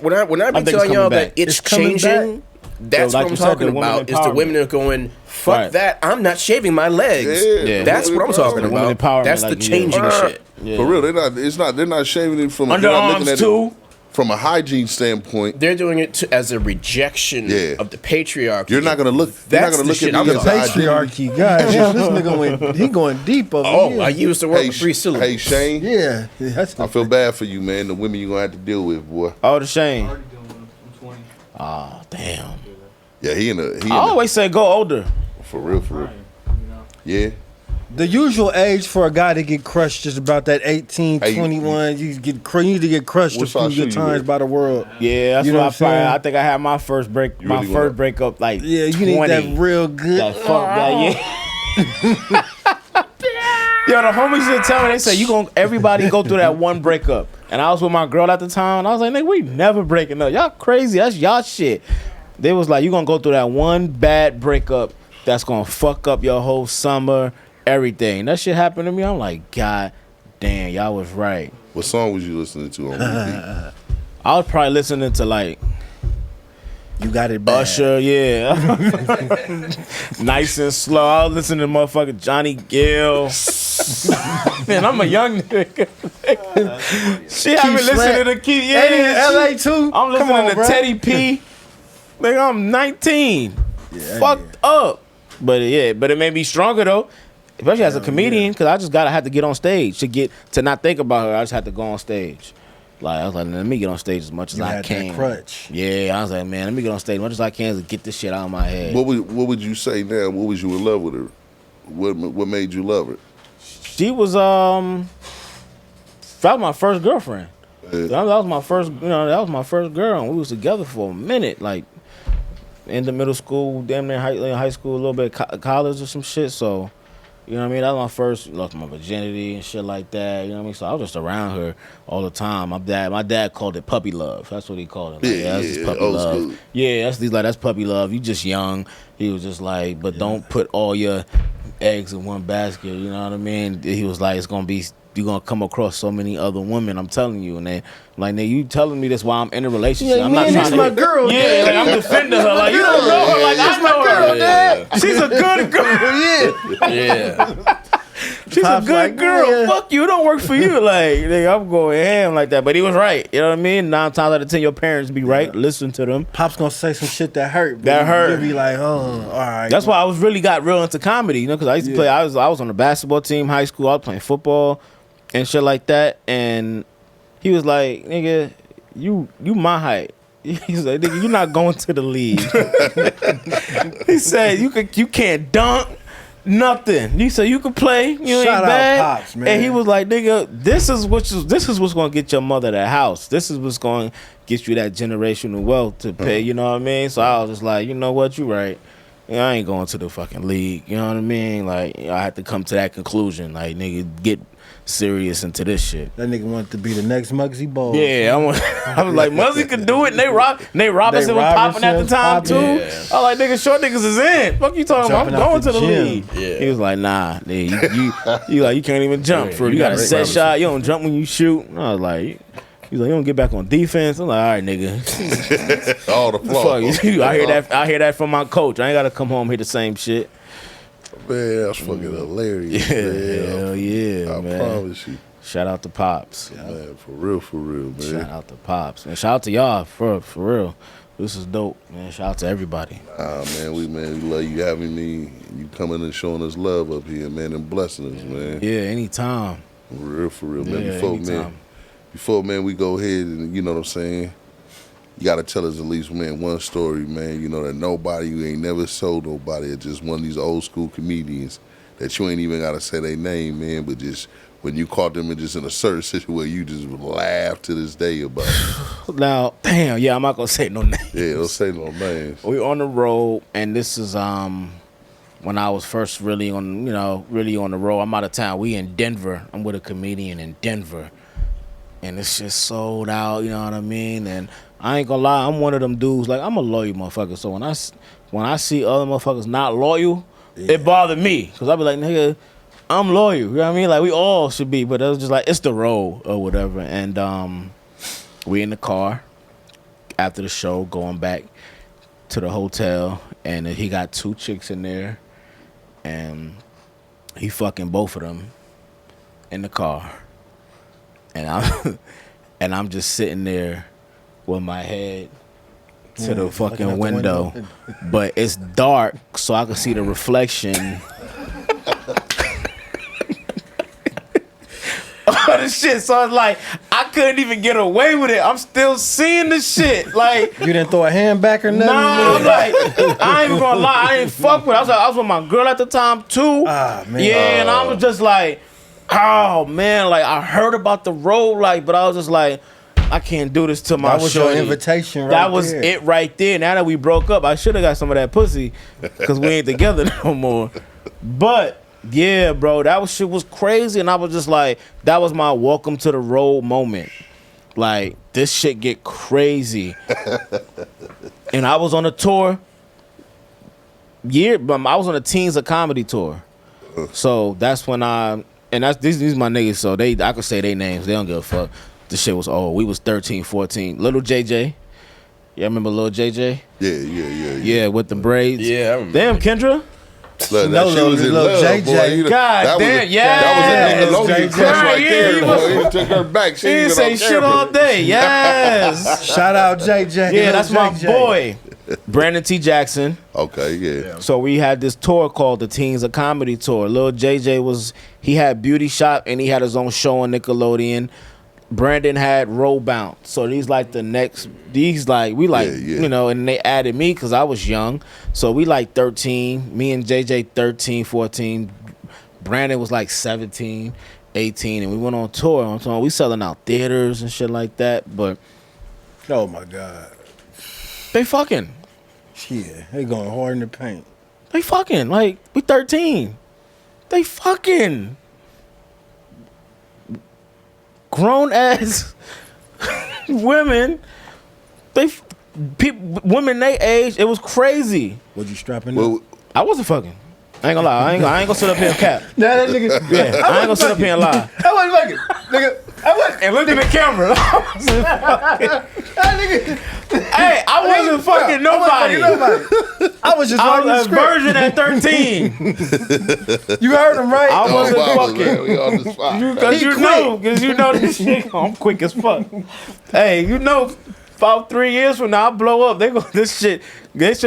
When I
I
be
think it's
telling y'all
coming
that
back.
it's
It's coming
changing, that's
So like
what I'm
you said,
talking
the women
about. Is the
empowerment.
women are going, fuck
Right.
that, I'm not shaving my legs.
Yeah.
That's what I'm talking
The
women
about.
empowerment,
That's the
like,
changing
yeah.
shit.
Yeah.
For real, they're not shaving it from they're not looking
Underarms
at
too.
it from a hygiene standpoint.
They're doing it as a rejection
Yeah.
of the patriarchy.
You're not gonna look. You're not
That's
gonna
the
look
shit
at
I'm
me
The
as
talking
an identity.
patriarchy, God, this nigga he going deep over
Oh,
here.
I used to work with 3 syllables.
Hey Shane,
Yeah, that's
I feel bad for you, man. The women you gonna have to deal with, boy.
Oh, the shame.
Already doing one. I'm 20.
Oh, damn.
Yeah, he in
I always say go older.
for real.
You know.
Yeah,
the usual age for a guy to get crushed is about that 18,
Hey,
21. You need to get crushed a
What size
few
shoe
good
you
times
wear?
by the world.
Yeah, that's
You know
what I
what I'm saying?
probably. I think I had my first break.
You
My
really
first
wanna-
breakup like
Yeah, you
20.
need that real good.
That fuck that, yeah. Yo, the homies just tell me, they say everybody go through that one breakup. And I was with my girl at the time, and I was like, nigga, we never breaking up. Y'all crazy. That's y'all shit. They was like, you gonna go through that one bad breakup that's gonna fuck up your whole summer, everything. That shit happened to me. I'm like, God damn, y'all was right.
what song was you listening to on repeat?
I was probably listening to like
You got it bad.
Usher, yeah. Nice and slow. I was listening to motherfucking Johnny Gill. Man, I'm a young nigga. Shit, I've been
Keith
listening
Sweat.
to Keith.
Ain't he in
Yeah,
LA too?
I'm listening
Come on,
to
bro.
Teddy P. Nigga, I'm 19. Fucked up. But it made me stronger though. Especially as a comedian, because I just had to get on stage to not think about her. I just had to go on stage. Like I was like, let me get on stage as much as
You
I
had
can.
that crutch.
Yeah, I was like, man, let me get on stage as much as I can to get this shit out of my head.
What would you say now? What was you in love with her? What made you love her?
She was that was my first girlfriend. That was my first, that was my first girl, and we was together for a minute, like in the middle school, damn near high school, a little bit of college or some shit. So, you know what I mean? That was my first, lost my virginity and shit like that. You know what I mean? So I was just around her all the time. My dad called it puppy love. That's what he called it. Like,
Yeah,
that's just
yeah,
puppy
old
love.
school.
Yeah, that's puppy love. You just young. He was just like, but don't put all your eggs in one basket. You know what I mean? He was like, you're gonna come across so many other women. I'm telling you, and then like, nigga, you telling me this while I'm in a relationship.
Yeah,
I'm
man,
not
that's
trying
my
to.
girl.
Yeah, like, I'm defending her. Like, you don't know her. Like, I know her.
Yeah.
She's a good girl.
Yeah.
Yeah.
She's
Pop's
a good
like,
girl.
yeah.
Fuck you. It don't work for you. Like, nigga, I'm going ham like that. But he was right. You know what I mean? 9 times out of 10, your parents be right. Listen to them.
Pop's gonna say some shit that hurt. But
That hurt.
You'll be like, oh, all right.
That's why I was really got real into comedy, you know, because I used to play. I was on the basketball team, high school. I was playing football and shit like that. And he was like, "Nigga, you my height." He's like, "Nigga, you're not going to the league." He said, "You can't dunk." Nothing. You said you could play. You
Shout
ain't
out
bad.
Pops, man.
And he was like, "Nigga, this is what's gonna get your mother that house. This is what's gonna get you that generational wealth to pay." You know what I mean? So I was just like, you know what, you right. Yeah, I ain't going to the fucking league. You know what I mean? Like, I had to come to that conclusion. Like, nigga, get serious into this shit.
That nigga wanted to be the next Muggsy Bogues.
Yeah, I was like, Muzzy could do it. Nate Robinson was popping at the time too.
popping.
Yeah.
I was like, nigga, short niggas is in. Fuck you talking
Jumping
about? I'm
out
going
the
to the
gym.
league.
Yeah.
He was like, nah, nigga, you like you can't even jump
Yeah,
for it.
you
You got a
got
set
Robinson.
shot. You don't jump when you shoot. And I was like, he's like, you don't get back on defense. I'm like, all right, nigga.
All the flaws.
Fuck you. I hear that from my coach. I ain't gotta come home and hear the same shit.
Man, that's fucking hilarious.
Yeah,
man.
hell yeah,
I
man.
promise you.
Shout out to Pops.
Man, for real, man.
Shout out to Pops. And shout out to y'all for real. This is dope, man. Shout out to everybody.
Man, we love you having me. You coming and showing us love up here, man, and blessing us, man.
Yeah, anytime.
For real, man.
Yeah, anytime.
Before we go ahead and you know what I'm saying. You gotta tell us at least, man, one story, man. You know that you ain't never sold nobody. It's just one of these old school comedians that you ain't even gotta say their name, man. But just when you caught them in just in a certain situation where you just laugh to this day about it.
Now, damn, yeah, I'm not gonna say no names.
Yeah, don't say no names.
We on the road, and this is when I was first really on the road. I'm out of town. We in Denver. I'm with a comedian in Denver, and it's just sold out. You know what I mean? And I ain't gonna lie, I'm one of them dudes. Like, I'm a loyal motherfucker. So when I see other motherfuckers not loyal, it bothered me, cause I be like, nigga, I'm loyal. You know what I mean? Like, we all should be, but it was just like, it's the road or whatever. And we in the car after the show, going back to the hotel, and he got 2 chicks in there, and he fucking both of them in the car, and I'm just sitting there with my head to the fucking
looking out the
window,
window.
but it's dark, so I can see the reflection. All the shit, so it's like I couldn't even get away with it. I'm still seeing the shit, like.
You didn't throw a hand back or nothing?
Nah, I'm like, I ain't even gonna lie, I ain't fuck with it. I was with my girl at the time too.
Ah, man.
Yeah, and I was just like, oh man, like I heard about the road, like, but I was just like, I can't do this to my
That was your
shorty.
invitation right
That was
there.
it right there. Now that we broke up, I should have got some of that pussy, because we ain't together no more. But yeah, bro, shit was crazy, and I was just like, that was my welcome to the road moment. Like, this shit get crazy. And I was on a tour. But I was on a Teens of Comedy tour. So that's when these my niggas, so I could say their names. They don't give a fuck. This shit was old. We was 13, 14. Little JJ. Yeah, remember Little JJ?
Yeah.
Yeah, with the braids.
Yeah, I remember.
Damn, Kendra.
Look,
No,
she was in
little
love,
JJ.
boy. You know,
God
that was
damn,
a-
yes.
That was a Nickelodeon crush right
Yeah,
there,
he
boy.
was-
He took her back. She
He didn't
even
say
on
shit
camera.
all day. Yes.
Shout out JJ.
Yeah,
Little
that's my
JJ.
boy. Brandon T. Jackson.
Okay, yeah.
So we had this tour called the Teens of Comedy Tour. Lil JJ he had Beauty Shop, and he had his own show on Nickelodeon. Brandon had Roll Bounce. So we like,
Yeah.
you know, and they added me because I was young. So we like 13. Me and JJ 13, 14. Brandon was like 17, 18, and we went on tour. So we selling out theaters and shit like that. But
Oh my God.
they fucking.
Yeah, they going hard in the paint.
They fucking. Like, we 13. They fucking. Grown ass women. Women they age. It was crazy.
Was you strapping
Well,
up?
I wasn't fucking. I ain't gonna lie. I ain't gonna sit up here and cap.
Nah, that nigga.
Yeah, I ain't gonna sit up here and lie.
I wasn't fucking.
and looked in the camera. Hey, I wasn't fucking nobody.
I was just
I
writing the
was a
script.
virgin at 13.
You heard him right.
I wasn't
Obama, man,
fucking.
we on the spot.
Because you know this shit. I'm quick as fuck. Hey, you know, about 3 years from now, I blow up. This shit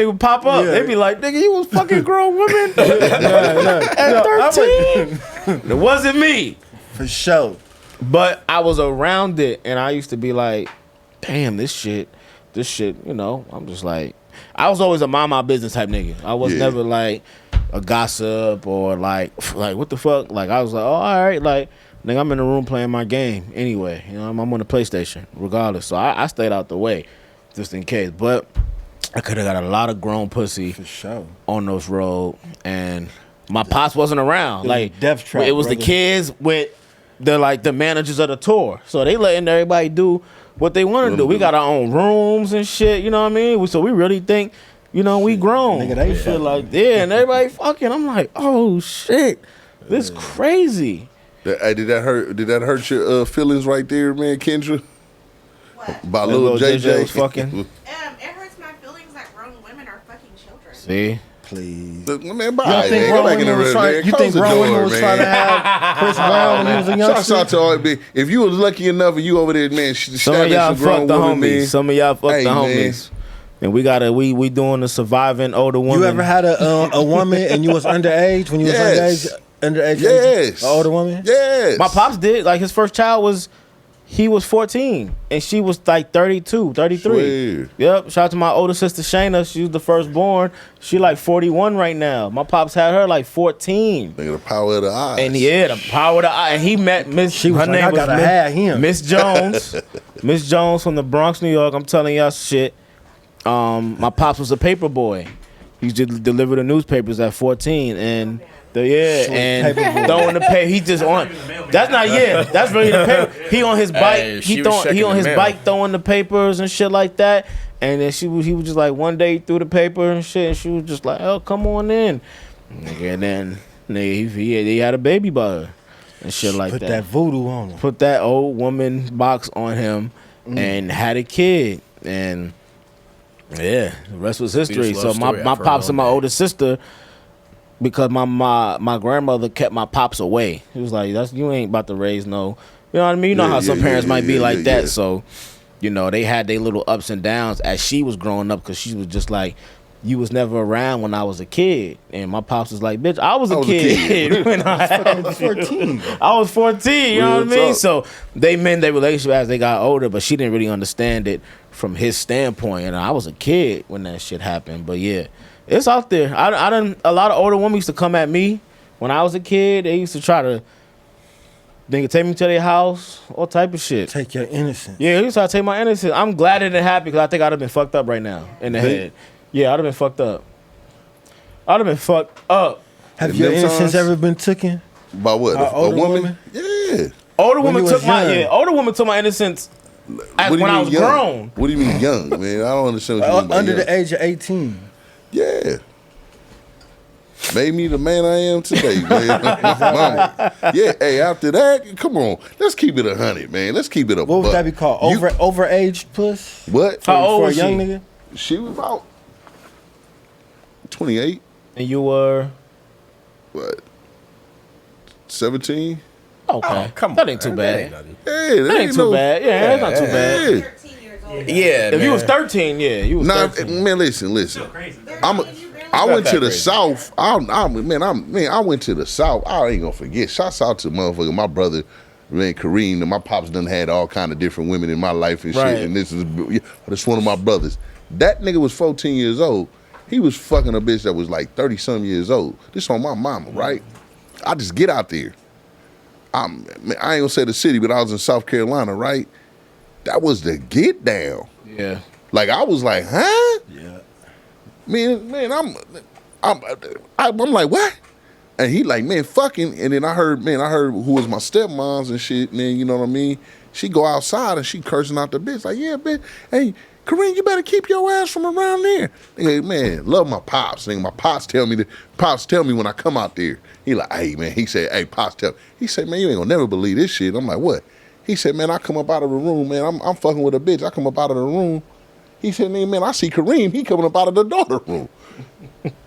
will pop up.
Yeah.
They be like, nigga, you was fucking grown women at 13. It wasn't me.
For sure.
But I was around it, and I used to be like, damn, this shit, you know, I'm just like, I was always a mind my business type nigga. I was never like a gossip or like what the fuck? Like, I was like, oh, all right, like, nigga, I'm in the room playing my game anyway. You know, I'm on the PlayStation regardless. So I stayed out the way just in case. But I could have got a lot of grown pussy
For sure.
on those road, and my pops wasn't around.
It was
Like,
a death trap,
it was
brother.
the kids with the managers of the tour. So they letting everybody do what they want to do. We got our own rooms and shit, you know what I mean? So we really think, you know, we grown.
Nigga, they
shit
fucking.
like, yeah, and everybody fucking. I'm like, oh shit, this crazy.
Hey, did that hurt your feelings right there, man, Kendra?
What?
About
That
little
little JJ
JJ
was fucking.
It hurts my feelings that grown women are fucking children.
See?
Please.
Man, bye,
You don't think
man. Go
grown
back in the
women was
room,
trying?
man.
You
Close
think
the
grown women
door,
was
man.
trying to have Chris Brown when he was a
Shouts
youngster?
out to all the if you was lucky enough and you over there, man,
Some of y'all fucked the homies. Some of y'all fucked
Hey,
the
man.
homies. And we gotta we doing the surviving older woman.
You ever had a woman and you was underage when you was
Yes.
underage?
Yes.
An older woman?
Yes.
My pops did. Like, his first child was 14 and she was like 32, 33.
Swear.
Yep. Shout out to my older sister Shayna. She was the firstborn. She like 41 right now. My pops had her like 14.
Nigga, the power of the eyes.
And the power of the eye. And he met Miss.
She was
her
like,
name
I
was
gotta have him.
Miss Jones. Miss Jones from the Bronx, New York. I'm telling y'all shit. My pops was a paper boy. He used to deliver the newspapers at 14, and
paper boy.
throwing the paper. He just on. That's not That's really the paper. He on his bike.
Hey,
he
she was checking
on
the
his
mail.
bike throwing the papers and shit like that. And then he was just like, one day he threw the paper and shit, and she was just like, oh, come on in. Nigga, and then nigga, he had a baby by her and shit like
Put
that.
that voodoo on him.
Put that old woman box on him and had a kid. And yeah, the rest was history.
Biggest
So
love story
my
I've heard
pops
all
and my
day.
older sister, because my grandmother kept my pops away. He was like, you ain't about to raise no, you know what I mean? You know
Yeah,
how some
yeah,
parents
yeah,
might be
yeah,
like
yeah,
that.
yeah.
So, you know, they had their little ups and downs as she was growing up, because she was just like, you was never around when I was a kid. And my pops was like, bitch, I was a kid when I had you.
14.
I was 14, you know what I
Real
mean?
talk.
So they mend their relationship as they got older, but she didn't really understand it from his standpoint. And I was a kid when that shit happened. But yeah, it's out there. I done, a lot of older women used to come at me when I was a kid. They used to try to, they could take me to their house, all type of shit.
Take your innocence.
Yeah, he used to try to take my innocence. I'm glad it didn't happen, because I think I'd have been fucked up right now in the head. Yeah, I'd have been fucked up. I'd have been fucked up.
Have
In
your
them
innocence
times?
ever been taken?
By what? A
older
woman?
woman?
Yeah.
Older
When
woman
you
took
was
my
young.
older woman took my innocence
What do you
when I
mean
was
young?
grown.
What do you mean young, man? I don't understand what you mean by
Under
young.
the age of 18.
Yeah. Made me the man I am today, man. Mama. Yeah, hey, after that, come on. Let's keep it 100, man. Let's keep it a
What would
buck.
that be called? Overaged puss?
What?
How old
For a
was
young
she?
nigga?
She was about 28,
And you were
what? 17?
okay.
Oh, come
that
on,
ain't too
man.
bad.
That ain't nothing.
Hey,
That ain't too bad. Yeah, that's not too bad.
Yeah.
13 years old.
Yeah,
If you was
man.
13, yeah, you was
Nah,
13.
man, listen.
So crazy.
I went
that
to the
crazy.
South. I went to the South. I ain't gonna forget. Shouts out to motherfucker, my brother, man, Kareem. And my pops done had all kind of different women in my life and
Right.
shit. And this is one of my brothers. That nigga was 14 years old. He was fucking a bitch that was like 30 some years old. This on my mama, right? I just get out there. I ain't gonna say the city, but I was in South Carolina, right? That was the get down.
Yeah.
Like I was like, huh?
Yeah.
Man, I'm like, what? And he like, man, fucking. And then I heard who was my stepmoms and shit. And then, you know what I mean? She go outside and she cursing out the bitch. Like, yeah, bitch. Hey, Kareem, you better keep your ass from around there. Nigga, man, love my pops. Nigga, my pops tell me when I come out there. He like, hey, man. He said, hey, pops tell me. He said, man, you ain't gonna never believe this shit. I'm like, what? He said, man, I come up out of the room, man. I'm fucking with a bitch. I come up out of the room. He said, man, I see Kareem. He coming up out of the daughter room.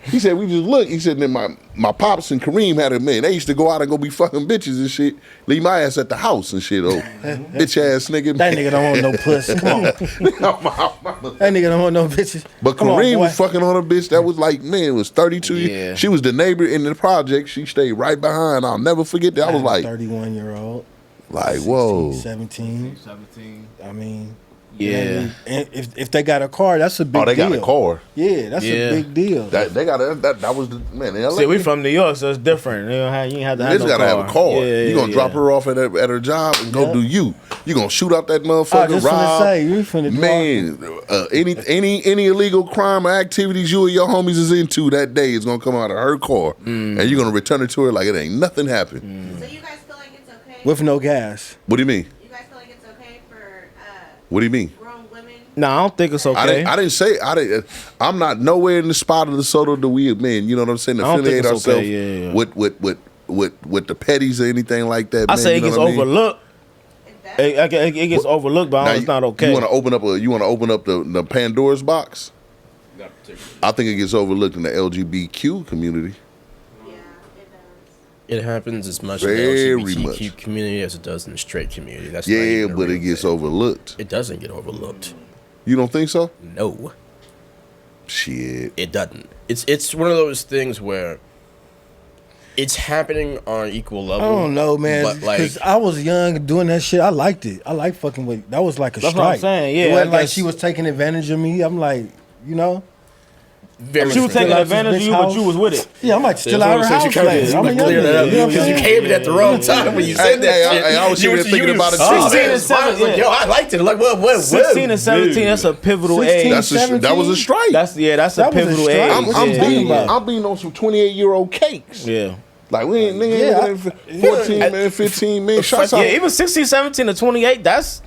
He said, we just look. He said, then my pops and Kareem had a man. They used to go out and go be fucking bitches and shit. Leave my ass at the house and shit. Oh, bitch ass nigga.
That nigga don't want no pussy. Come on. That nigga don't want no bitches.
But Kareem was fucking on a bitch that was like, man, it was 32 years. She was the neighbor in the project. She stayed right behind. I'll never forget that. I was like,
31-year-old.
Like, whoa.
17. I mean,
Yeah.
And if they got a car, that's a big deal.
oh, they got a car.
Yeah, that's a big deal.
That was the man. In LA,
See, we from New York, so it's different. You ain't have to have no car.
gotta have a car.
Yeah,
you gonna drop her off at her job and go do you. You gonna shoot out that motherfucker.
I just finna say, you finna
man. Any illegal crime or activities you or your homies is into that day is gonna come out of her car, and you're gonna return it to her like it ain't nothing happened.
So you guys feel like it's okay?
with no gas.
What do you mean?
You guys feel like it's okay for
What do you mean?
grown women?
No, I don't think it's okay.
I didn't say I'm not nowhere in the spot of the SoDo that we man. You know what I'm saying?
I don't think
Affiliate
it's okay,
ourselves with the petties or anything like that.
I
man,
say it
you know
gets
what I mean?
overlooked. It gets overlooked, but
Now,
it's not okay.
You want to open up the Pandora's box? I think it gets overlooked in the LGBTQ community.
Yeah, it
It
does.
happens as much
Very
in the LGBTQ
much.
community as it does in the straight community. That's not
Yeah,
even a
but
real
it gets
thing.
overlooked.
It doesn't get overlooked.
You don't think so?
No,
Shit.
it doesn't. It's one of those things where it's happening on an equal level.
I don't know, man.
But like,
Because I was young doing that shit. I liked it. I like fucking with. That was like a
That's
strike.
what I'm saying, yeah,
It wasn't
I
like
guess-
she was taking advantage of me. I'm like, you know.
very
She was
different.
taking
Still out
advantage of
this
you,
bitch
but you was with it.
Yeah, I'm like still
That's
out
what
her
I'm
house.
saying.
Like,
You
I'm a
gotta
young
clear that up
nigga, you know what I'm
because you
saying?
came in at the wrong time when you said that shit.
I was sitting there thinking about it too.
16 and 17.
Like, yo, I liked it. Like, what?
16 and 17, that's a pivotal
16,
age.
That was a strike.
That's a
That was a
pivotal
strike.
age.
What you talking about?
I'm being on some 28-year-old cakes.
Yeah.
Like we ain't nigga,
Yeah,
14 man, 15 man. Shots out.
Yeah, even 16, 17 to 28, that's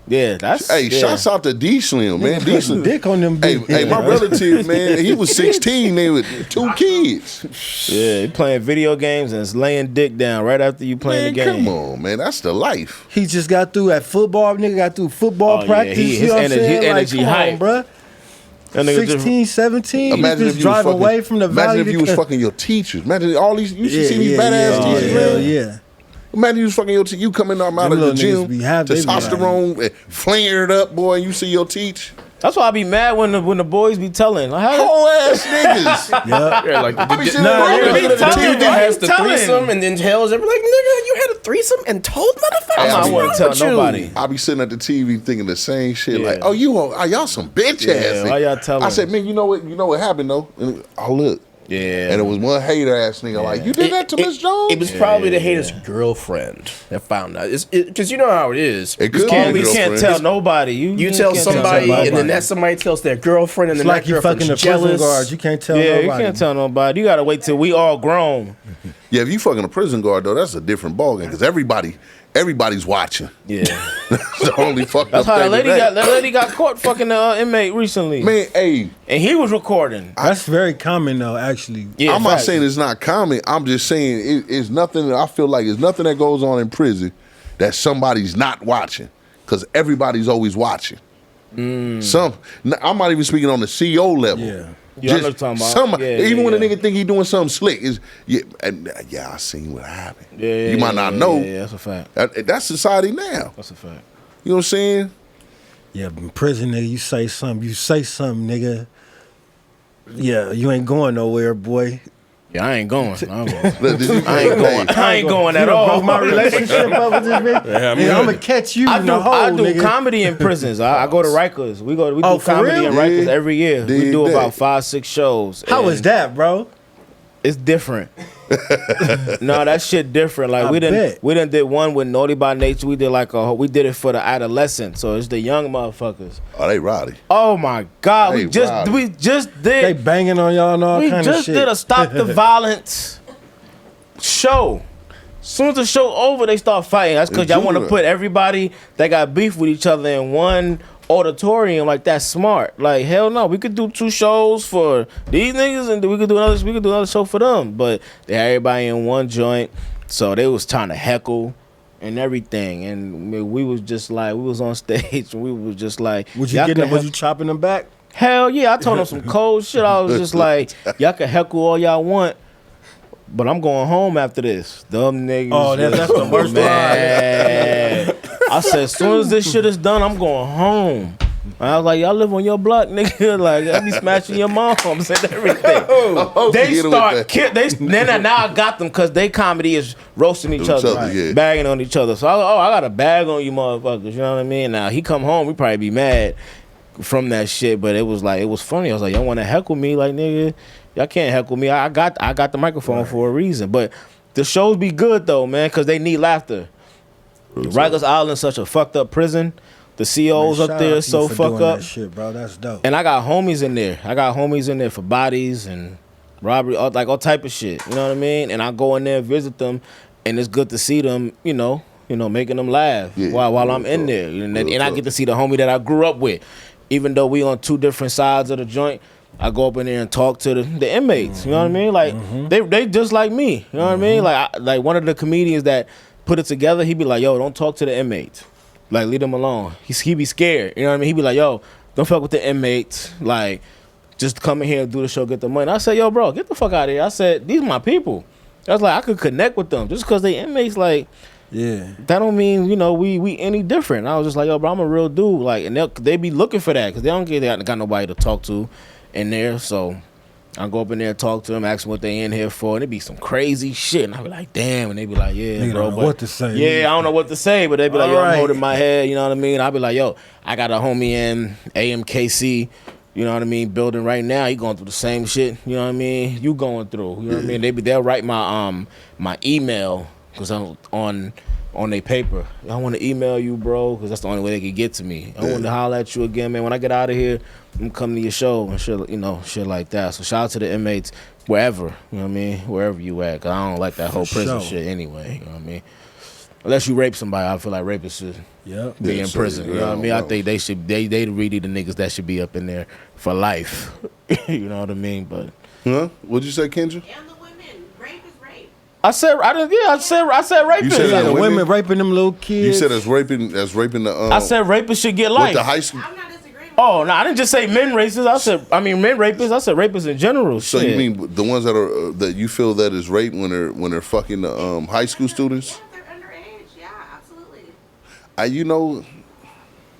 Hey, shouts out to D Slim, man. D
Put
Slim.
dick on them
Hey,
big
my relative, man, he was 16. They with 2 kids.
Yeah, you playing video games and it's laying dick down right after you playing
Man,
the game.
come on, man. That's the life.
He just got through at football. Nigga got through football
Oh, yeah,
practice.
his
You know what I'm
energy-
saying?
his energy
like, come
high.
on, bruh.
That nigga just-
16, 17.
Imagine
you
if
just
you
drive
was fucking,
away from the
imagine
valley.
if you was fucking your teachers. Imagine all these. You should see these
yeah,
badass
yeah,
teachers,
yeah,
man.
yeah.
Imagine you was fucking your teacher. You coming out of
Them
the
little
gym,
niggas be happy, they be
testosterone, flared up, boy. And you see your teach.
That's why I be mad when the boys be telling. Like, how
Whole ass niggas.
Yeah.
Yeah, like
I be sitting
Nah,
there
yeah.
looking at the
Telling
TV.
them.
has the
telling.
threesome and then tells everybody, like, nigga, you had a threesome and told motherfuckers.
I
I
wouldn't
wouldn't tell nobody.
I be sitting at the TV thinking the same shit.
Yeah.
Like, oh, y'all some bitch
Yeah,
ass.
why
niggas.
y'all telling?
I said, man, you know what happened though? And, oh look,
Yeah.
and it was one hater ass nigga like, you did that to Miss Jones?
It was probably the hater's girlfriend that found out. Because you know how it is.
It
You
could
can't,
be
you can't
girlfriend.
tell nobody.
You tell
can't
somebody, and then
nobody.
that somebody tells their girlfriend, and
It's
then
like
that
you fucking
girlfriend's
the prison
jealous.
guards. You can't tell
Yeah,
nobody.
you can't tell nobody. You gotta wait till we all grown.
Yeah, if you fucking a prison guard though, that's a different ballgame because everybody's watching.
Yeah.
That's the only fucked
That's
up
how
thing.
that lady got caught fucking the inmate recently.
Man, hey,
And he was recording.
That's very common though, actually.
Yeah,
I'm not
facts.
saying it's not common. I'm just saying it's nothing. I feel like it's nothing that goes on in prison that somebody's not watching because everybody's always watching. I'm not even speaking on the CO level.
Yeah.
Yeah, I know what you're talking about.
Somebody,
Yeah,
even when a
yeah.
nigga think he doing something slick, is I seen what happened.
Yeah,
You might not know.
Yeah, that's a fact.
That's society now.
That's a fact.
You know what I'm saying?
Yeah, in prison, nigga, you say something, nigga. Yeah, you ain't going nowhere, boy.
Yeah, I ain't going.
Did you-
I ain't going
You
at
done
all.
broke my relationship up with this bitch. Yeah, I'm gonna catch you in the hole,
I do
nigga.
comedy in prisons. I go to Rikers. We do
Oh, for
comedy
real?
in Rikers
Yeah.
every year. We
Did
do
that.
about 5-6 shows.
How
and
was that, bro?
It's different. No, that shit different. Like
I
we
bet.
done did one with Naughty by Nature. We did we did it for the adolescent. So it's the young motherfuckers.
Oh, they rowdy.
Oh my God.
Hey,
We just
They
did
banging on y'all and all
we
kind of
just
shit.
did a stop the violence show. As soon as the show over, they start fighting. That's because y'all want to put everybody that got beef with each other in one auditorium. Like, that's smart. Like, hell no, we could do 2 shows for these niggas, and we could do another show for them. But they had everybody in one joint, so they was trying to heckle and everything. And we was just like, we was on stage, and we was just like,
was you chopping them back?
Hell yeah, I told them some cold shit. I was just like, y'all can heckle all y'all want, but I'm going home after this. Them niggas.
Oh, that's the worst
line. I said, as soon as this shit is done, I'm going home. And I was like, y'all live on your block, nigga. Like, I be smashing your moms and everything. They start now I got them because they comedy is roasting each other, bagging on each other. So I was like, I got a bag on you motherfuckers. You know what I mean? Now he come home, we probably be mad from that shit, but it was funny. I was like, y'all want to heckle me? Like, nigga, y'all can't heckle me. I got the microphone for a reason. But the shows be good though, man, because they need laughter. Rikers Island's such a fucked up prison. The COs up there so fucked up.
That shit, bro. That's dope.
And I got homies in there. I got homies in there for bodies and robbery, like all type of shit. You know what I mean? And I go in there and visit them, and it's good to see them. You know, making them laugh while I'm in there. And I get to see the homie that I grew up with. Even though we on 2 different sides of the joint, I go up in there and talk to the inmates. You know what I mean? Like they just like me. You know what I mean? Like one of the comedians that put it together, he be like, yo, don't talk to the inmates. Like, leave them alone. He be scared. You know what I mean? He be like, yo, don't fuck with the inmates. Like, just come in here and do the show, get the money. And I said, yo, bro, get the fuck out of here. I said, these are my people. I was like, I could connect with them. Just because they inmates, like, that don't mean, we any different. I was just like, yo, bro, I'm a real dude. Like, and they be looking for that because they got nobody to talk to in there. So I go up in there, talk to them, ask them what they in here for, and it be some crazy shit. And I be like, damn. And they be like, yeah,
nigga,
bro.
don't know what to say.
Yeah, I don't know what to say, but they be like, yo, I'm holding my head. You know what I mean? I be like, yo, I got a homie in AMKC. You know what I mean? Building right now, he going through the same shit. You know what I mean? You going through. You know what I mean? They'll write my my email because I'm on their paper. I want to email you, bro, because that's the only way they can get to me. I want to holler at you again, man. When I get out of here, I'm coming to your show and shit, shit like that. So shout out to the inmates wherever, you know what I mean? Wherever you at, because I don't like that whole prison shit anyway, you know what I mean? Unless you rape somebody, I feel like rapists should be in prison, you know what I mean? I think they really the niggas that should be up in there for life, you know what I mean? But
What'd you say, Kendra?
And the women, rape is rape.
I said rapist.
You said
the women raping them little kids.
You said that's raping the
I said rapists should get life.
With the high school.
I'm not disagreeing.
Oh, no, I didn't just say men rapists. Men rapists. I said rapists in general.
So
shit.
you mean the ones that are that you feel that is rape when they're fucking the high school students?
Yeah, they're underage. Yeah, absolutely.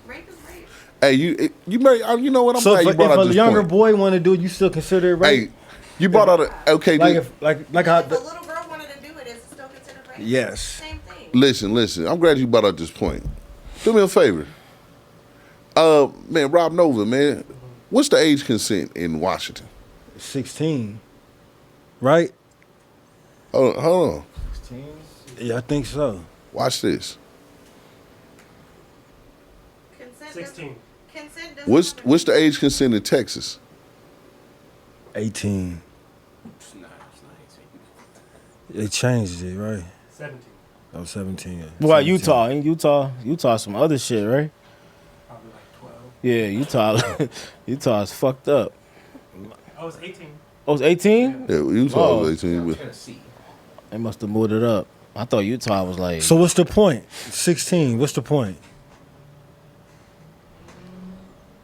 Rape is rape.
Hey, you marry. You know what? I'm
So
glad you brought out
if a
this
younger
point.
boy want to do it, you still consider it rape?
Hey, you brought out okay.
Like
Dude,
like how
If a little girl wanted to do it, is it still considered rape?
Yes.
Same thing.
listen. I'm glad you brought out this point. Do me a favor. Man, Rob Nova, man. What's the age consent in Washington?
16, right?
Hold on.
16. Yeah, I think so.
Watch this.
Consent
16.
Consent doesn't
What's the age consent in Texas?
18. They changed it, right?
17.
Oh, 17. Yeah.
Well,
17.
Utah, some other shit, right?
Probably like 12.
Yeah, Utah is fucked up.
Oh, it's 18.
Oh, it's 18?
Yeah, Utah was 18. But
They must have moved it up. I thought Utah was like.
So what's the point? 16. What's the point?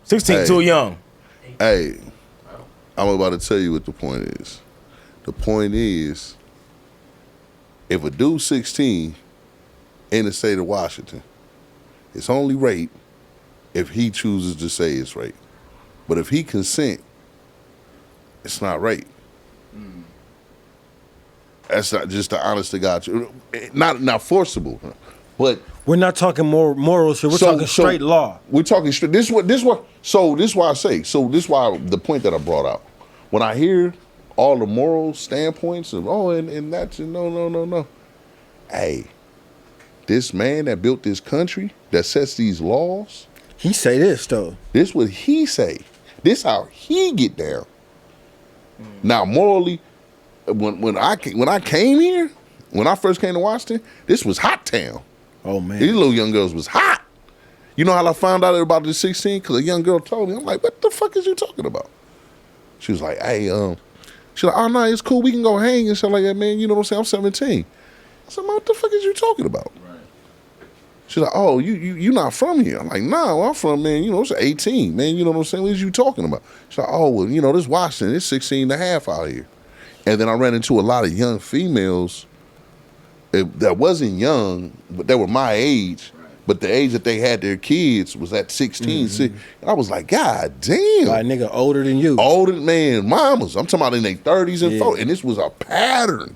16
Hey.
too young.
hey, I'm about to tell you what the point is. The point is, if a dude's 16 in the state of Washington, it's only rape if he chooses to say it's rape. But if he consent, it's not rape. That's not just the honest to God. Not forcible, but
We're not talking more morals here. We're talking straight law.
we're talking straight. This is why I say. So this is why the point that I brought out. When I hear all the moral standpoints of and that's no. Hey, this man that built this country that sets these laws.
He say this though.
This what he say. This how he get down. Now morally, when I came here, when I first came to Washington, this was hot town.
Oh man.
These little young girls was hot. You know how I found out about the 16? Because a young girl told me. I'm like, what the fuck is you talking about? She was like, hey, she's like, oh, no, it's cool. We can go hang and stuff like that, man. You know what I'm saying? I'm 17. I said, man, what the fuck is you talking about? Right. She's like, oh, you not from here. I'm like, nah, well, I'm from, man, you know, it's 18, man. You know what I'm saying? What is you talking about? She's like, oh, well, you know, this Washington, it's 16 and a half out here. And then I ran into a lot of young females that wasn't young, but they were my age. But the age that they had their kids was at 16. And I was like, God damn.
Like nigga older than you.
Older, man, mamas. I'm talking about in their 30s and 40s. And this was a pattern.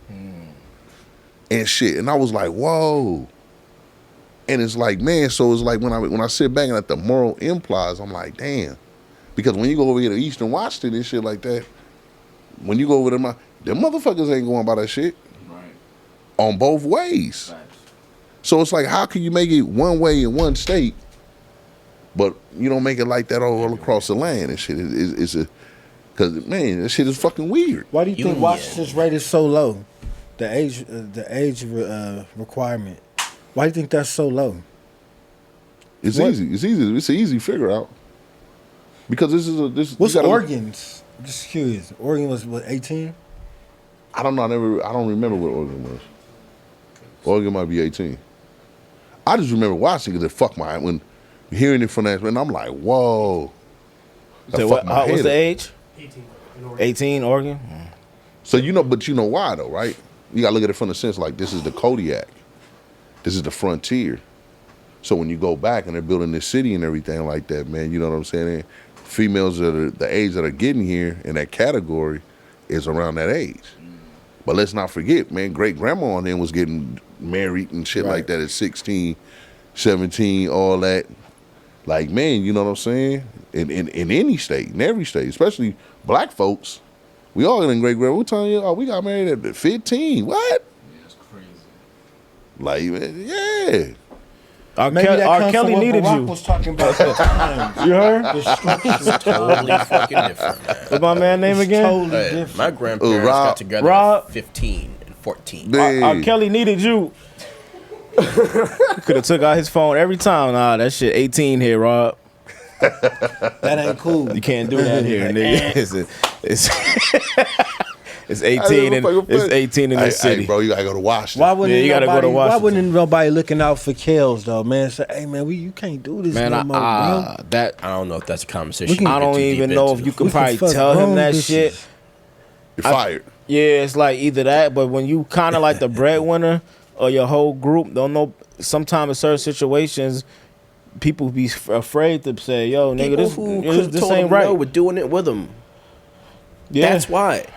And shit. And I was like, whoa. And it's like, man, so it's like when I sit back and at the moral implies, I'm like, damn. Because when you go over here to Eastern Washington and shit like that, when you go over there, them motherfuckers ain't going by that shit. Right. On both ways. Right. So it's like, how can you make it one way in one state, but you don't make it like that all across the land and shit? It's because man, that shit is fucking weird.
Why do you think Washington's rate is so low? The age requirement. Why do you think that's so low?
It's easy. It's easy. It's an easy figure out. Because
What's Oregon's? I'm just curious. Oregon was what, 18?
I don't know. I don't remember what Oregon was. Oregon might be 18. I just remember watching because it fucked my head when hearing it from that, and I'm like, whoa.
So what's the age?
18.
18, Oregon.
So but you know why though, right? You gotta look at it from the sense like this is the Kodiak, this is the frontier. So when you go back and they're building this city and everything like that, man, you know what I'm saying? Females that are the age that are getting here in that category is around that age. But let's not forget, man, great grandma on them was getting married and shit like that at 16, 17, all that. Like, man, you know what I'm saying? In any state, in every state, especially black folks, we all in great grandma. We're telling you, we got married at 15. What?
Yeah, that's crazy.
Like, yeah.
R. Kelly needed you.
Was talking about that time.
You heard?
It's totally fucking different, man.
What's my man name again?
Totally
Hey,
different.
my grandparents got together at 15 and 14.
R. Kelly needed you. Could have took out his phone every time. Nah, that shit 18 here, Rob.
That ain't cool.
You can't do that here, nigga. It's 18 and it's 18 in this city.
Hey, bro, you gotta go to Washington.
Why wouldn't
you gotta go to Washington.
Why wouldn't nobody looking out for Kels though, man? Say, hey man, you can't do this
Man,
no more, bro.
that
I don't know if that's a conversation.
I don't even know if you can probably
fuck
tell him
grown
that
bitches.
shit.
You're fired.
Yeah, it's like either that, but when you kind of like the breadwinner or your whole group, don't know. Sometimes in certain situations, people be afraid to say, "Yo, nigga, this ain't right."
No, we're doing it with him.
Yeah.
That's why.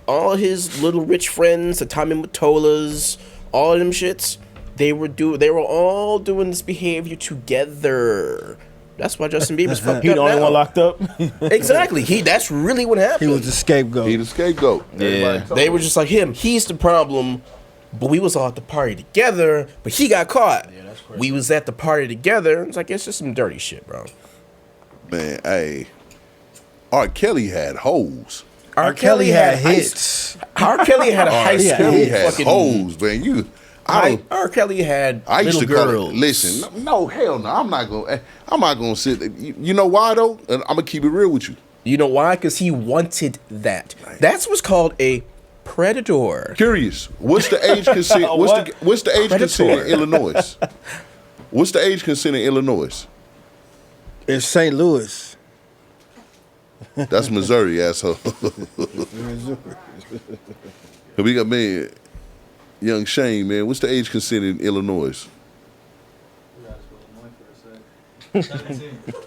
All his little rich friends, the Tommy Mottolas, all of them shits, they were all doing this behavior together. That's why Justin Bieber's fucked up.
He the only one locked up.
Exactly. That's really what happened.
He was the scapegoat.
He the scapegoat.
Yeah.
They were just like him. He's the problem. But we was all at the party together. But he got caught. Yeah, that's crazy. We was at the party together. It's like, it's just some dirty shit, bro.
Man, hey, R. Kelly had hoes.
R. Kelly had
hits.
R. Kelly had a high school
He had
fucking
hoes, man.
R. Kelly had
I used
little
to call
girls.
it. Listen, no, hell no. I'm not gonna sit. You know why though? And I'm gonna keep it real with you.
You know why? Because he wanted that. That's what's called a predator.
Curious. What's the age consent? What's the age consent in Illinois? What's the age consent in Illinois?
In St. Louis.
That's Missouri, asshole. We got man, young Shane, man. What's the age consent in Illinois?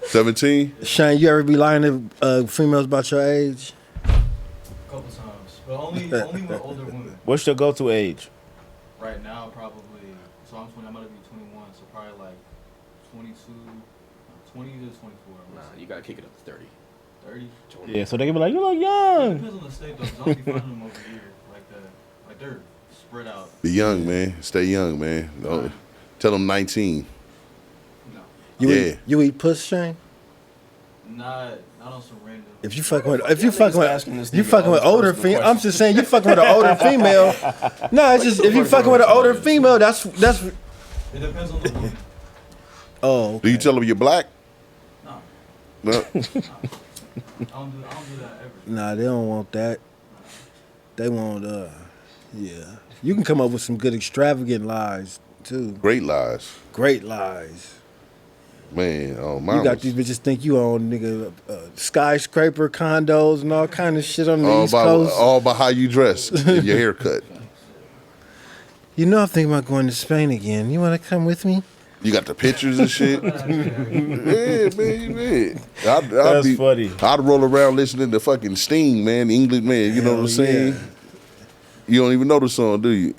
17.
Shane, you ever be lying to females about your age?
A couple times, but only with older women.
What's your go-to age?
Right now, probably. So I'm 20. I'm gonna be 21. So probably like 22, 20 to 24.
Nah, you gotta kick it up to 30.
30.
Yeah, so they can be like, you look
It
young.
depends on the state though. 'Cause I don't be finding them over here like that. Like they're spread out.
Be young, man. Stay young, man. Don't, tell them 19.
No.
You eat puss, Shane?
Not on some random.
If you fucking with
asking this
you
nigga
fucking
all
with
these
older
personal
female, I'm just saying you fucking with an older female. No, it's just if you fucking with an older female, that's.
It depends on the woman.
Oh,
Do you tell them you're black?
No.
No.
I don't do that ever.
nah, they don't want that. They want yeah. You can come up with some good extravagant lies too.
Great lies.
Great lies.
Man, oh
You
my.
got these bitches think you own nigga skyscraper condos and all kind of shit on the East Coast.
All about how you dress and your haircut.
You know I'm thinking about going to Spain again. You want to come with me?
You got the pictures and shit. Yeah, man.
That's funny.
I'd roll around listening to fucking Sting, man. English man, you know what I'm saying?
yeah.
You don't even know the song, do you?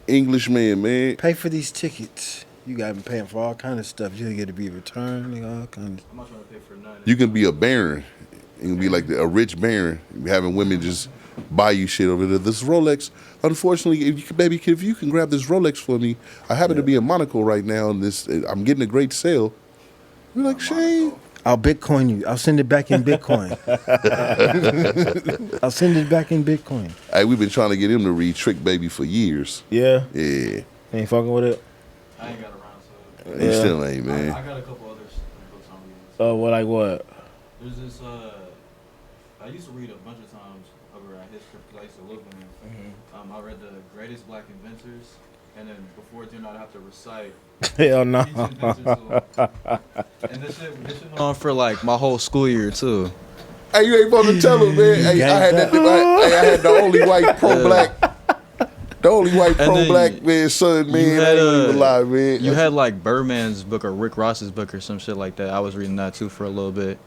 Englishman, man.
Pay for these tickets. You got to be paying for all kind of stuff. You get to be returned, nigga, all kind of.
I'm not trying to pay for nothing.
You can be a baron. You can be like a rich baron. Having women just buy you shit over there. This Rolex, unfortunately, if you can grab this Rolex for me, I happen to be in Monaco right now, and I'm getting a great sale. You're like, Shane.
I'll Bitcoin you. I'll send it back in Bitcoin. I'll send it back in Bitcoin.
Hey, we've been trying to get him to read Trick Baby for years.
Yeah.
Yeah.
Ain't fucking with it.
I ain't got around to it.
He
Yeah.
still ain't, man.
I got a couple other books I'm reading.
Oh, what like what?
There's this, I used to read a bunch of times over at history because I used to live in it. I read The Greatest Black Inventors, and then before dinner I'd have to recite
Hell no.
each inventor to him. And this shit went on for like my whole school year too.
Hey, you ain't supposed to tell him, man. Hey, I had the only white pro-black, the only white
And then
pro-black man son, man.
you
I
had,
ain't even lie, man.
You had like Birdman's book or Rick Ross's book or some shit like that. I was reading that too for a little bit.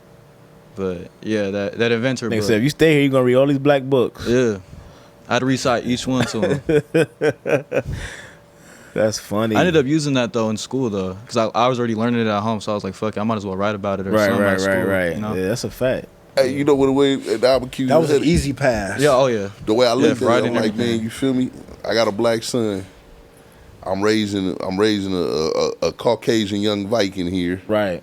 But yeah, that inventor
Nigga
book.
said, if you stay here, you're gonna read all these black books.
Yeah. I'd recite each one to him.
That's funny.
I ended up using that though in school though, because I was already learning it at home, so I was like, "Fuck, it, I might as well write about it or something at school."
Right.
You know?
Yeah, that's a fact.
Hey, you know what the way the barbecue
That was an easy pass.
Yeah. Oh yeah.
The way I looked at it,
Friday
I'm
and
like,
everything.
man, you feel me? I got a black son. I'm raising a Caucasian young Viking here.
Right.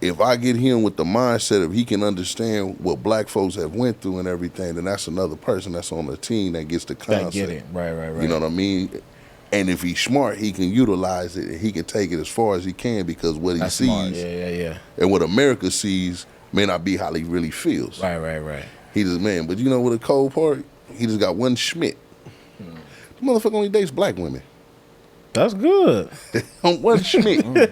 If I get him with the mindset of he can understand what black folks have went through and everything, then that's another person that's on the team that gets the concept.
That get it. Right.
You know what I mean? And if he's smart, he can utilize it and he can take it as far as he can because what
That's
he
smart.
sees
Yeah.
and what America sees may not be how he really feels.
Right.
He just, man, but you know what a cold part? He just got one Schmidt. The motherfucker only dates black women.
That's good.
On one Schmidt.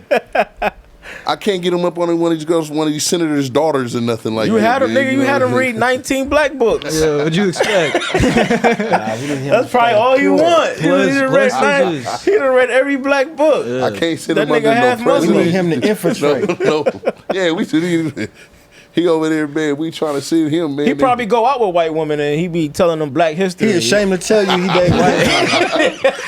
I can't get him up on one of these girls, one of these senators' daughters or nothing like
You
that.
had him,
man.
nigga. You
know
had
what
him
I'm
read 19 black books.
Yeah. What'd you expect?
That's probably all you want. He done read every black book.
Yeah.
I can't send
That
him under
nigga half
no
Muslim.
We need
president.
him to infiltrate.
No. Yeah, we should even. He over there, man. We trying to see him, man.
He probably go out with white women and he be telling them black history.
He ashamed to tell you he date white.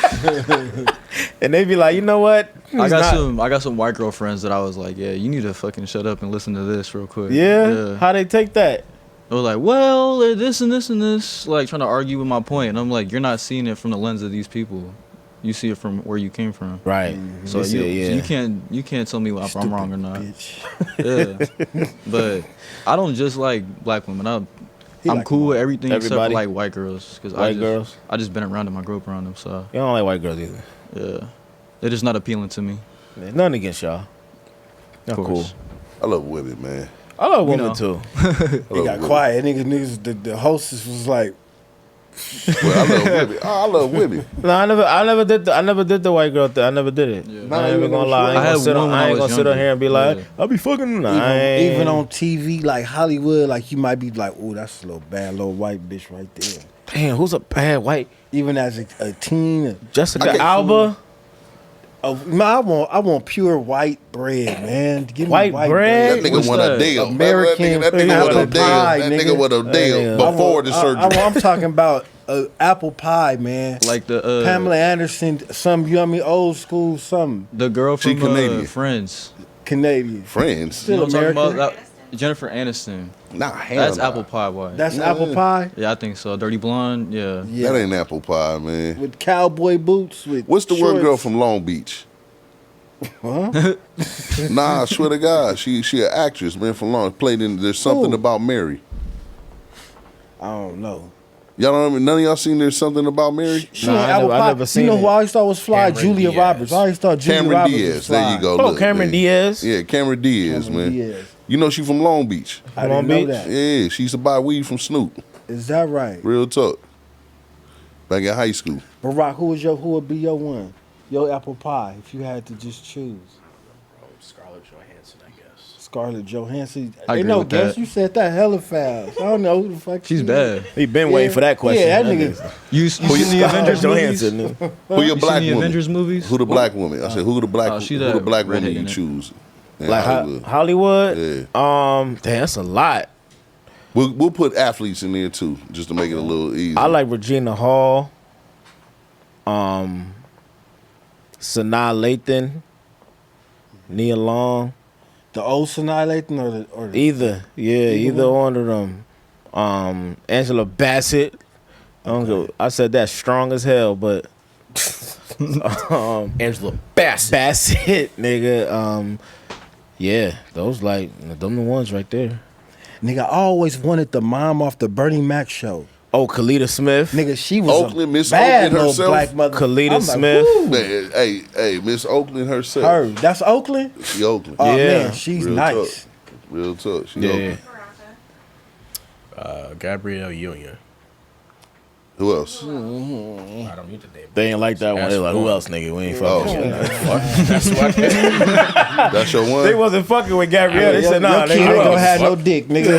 And they be like, you know what?
I got some white girl friends that I was like, yeah, you need to fucking shut up and listen to this real quick.
Yeah? How they take that?
They were like, well, this and this and this, like trying to argue with my point, and I'm like, you're not seeing it from the lens of these people. You see it from where you came from.
Right.
So
They say,
you can't tell me if I'm wrong or not.
Bitch.
Yeah. But I don't just like black women. I'm
like
cool with everything except for
Everybody?
like white girls, because
White girls?
I just been around them. I grew up around them, so
You don't like white girls either.
yeah, they're just not appealing to me.
There's nothing against y'all. Y'all
Of
cool.
course.
I love women, man.
I love women
know.
too.
I
He
love
got
women.
quiet. Niggas, the hostess was like,
Well, I love women. I love women.
No, I never did the white girl thing. I never did it.
Yeah.
I ain't even gonna lie.
I
I
had
ain't gonna sit
one
on,
when
I
I
ain't
was
gonna sit on
younger.
here and be like,
Yeah.
I'll be fucking. Nah, I ain't.
even on TV, like Hollywood, like you might be like, oh, that's a little bad little white bitch right there.
Damn, who's a bad white?
Even as a teen,
Jessica
I get
Alba.
man, I want pure white bread, man. Give me
White bread?
That nigga
What's
want a
that?
deal.
American
That nigga want a
apple
deal.
pie,
That
nigga.
nigga want a deal
Yeah.
before the surgery.
I'm talking about apple pie, man.
Like the
Pamela Anderson, some yummy old school, some
the girl
She
from
Canadian.
Friends.
Canadian.
Friends.
Still
You know what I'm talking
American.
about? Jennifer Aniston.
Nah, hell
That's
nah.
apple pie white.
That's apple pie.
Yeah, I think so. Dirty blonde. Yeah.
Yeah,
That ain't apple pie, man.
with cowboy boots. With
What's the
shorts.
one girl from Long Beach?
Huh?
Nah, I swear to God, she an actress, man, for long. Played in There's Something
Who?
About Mary.
I don't know.
Y'all know, none of y'all seen There's Something About Mary?
She
Nah,
ain't
I
apple
never- I
pie.
never seen
You know
it.
who I always thought was fly?
Cameron
Julia
Diaz.
Roberts. I always thought Julia
Cameron
Roberts
Diaz.
was fly.
There you go.
Oh,
Look,
Cameron
man.
Diaz.
Yeah, Cameron Diaz,
Cameron
man.
Diaz.
You know she from Long Beach.
I
Long
didn't know
Beach?
that.
Yeah, she used to buy weed from Snoop.
Is that right?
Real talk. Back in high school.
Barack, who would be your one? Your apple pie, if you had to just choose.
Scarlett Johansson, I guess.
Scarlett Johansson.
I
Ain't
agree
no
with
guess.
that.
You said that hella fast. I don't know who the fuck
She's
she
bad.
He been waiting for that question.
Yeah, that nigga.
You seen the Avengers movies?
Johansson.
Who your
You
black
seen the
woman?
Avengers movies?
Who the black woman? I said, who the black
she
who
the
the black woman
redhead
you
in it.
choose? In
Like
Hollywood.
Hollywood?
Yeah.
Damn, that's a lot.
We'll put athletes in there too, just to make it a little easier.
I like Regina Hall. Sanaa Lathan. Nia Long.
The old Sanaa Lathan or the
Either. Yeah, either one of them. Angela Bassett. I said that strong as hell, but
Angela Bassett.
Bassett, nigga. Yeah, those them the ones right there.
nigga, I always wanted the mom off the Bernie Mac show.
Oh, Kalita Smith.
Nigga, she was
Oakland,
a
Miss
bad
Oakland
little
herself?
black mother.
Kalita
I'm like,
Smith.
woo.
Man, hey, Miss Oakland herself.
Her, that's Oakland.
She Oakland.
Oh
Yeah.
man, she's
Real
nice.
talk. Real talk. She
Yeah.
Oakland.
Gabrielle Union.
Who else?
I don't need to name.
They ain't like that one. They like, who else, nigga? We ain't fucking.
That's what.
That's your one.
They wasn't fucking with Gabrielle. They said, nah,
your
they
kid ain't
who
gonna
else?
have no dick, nigga.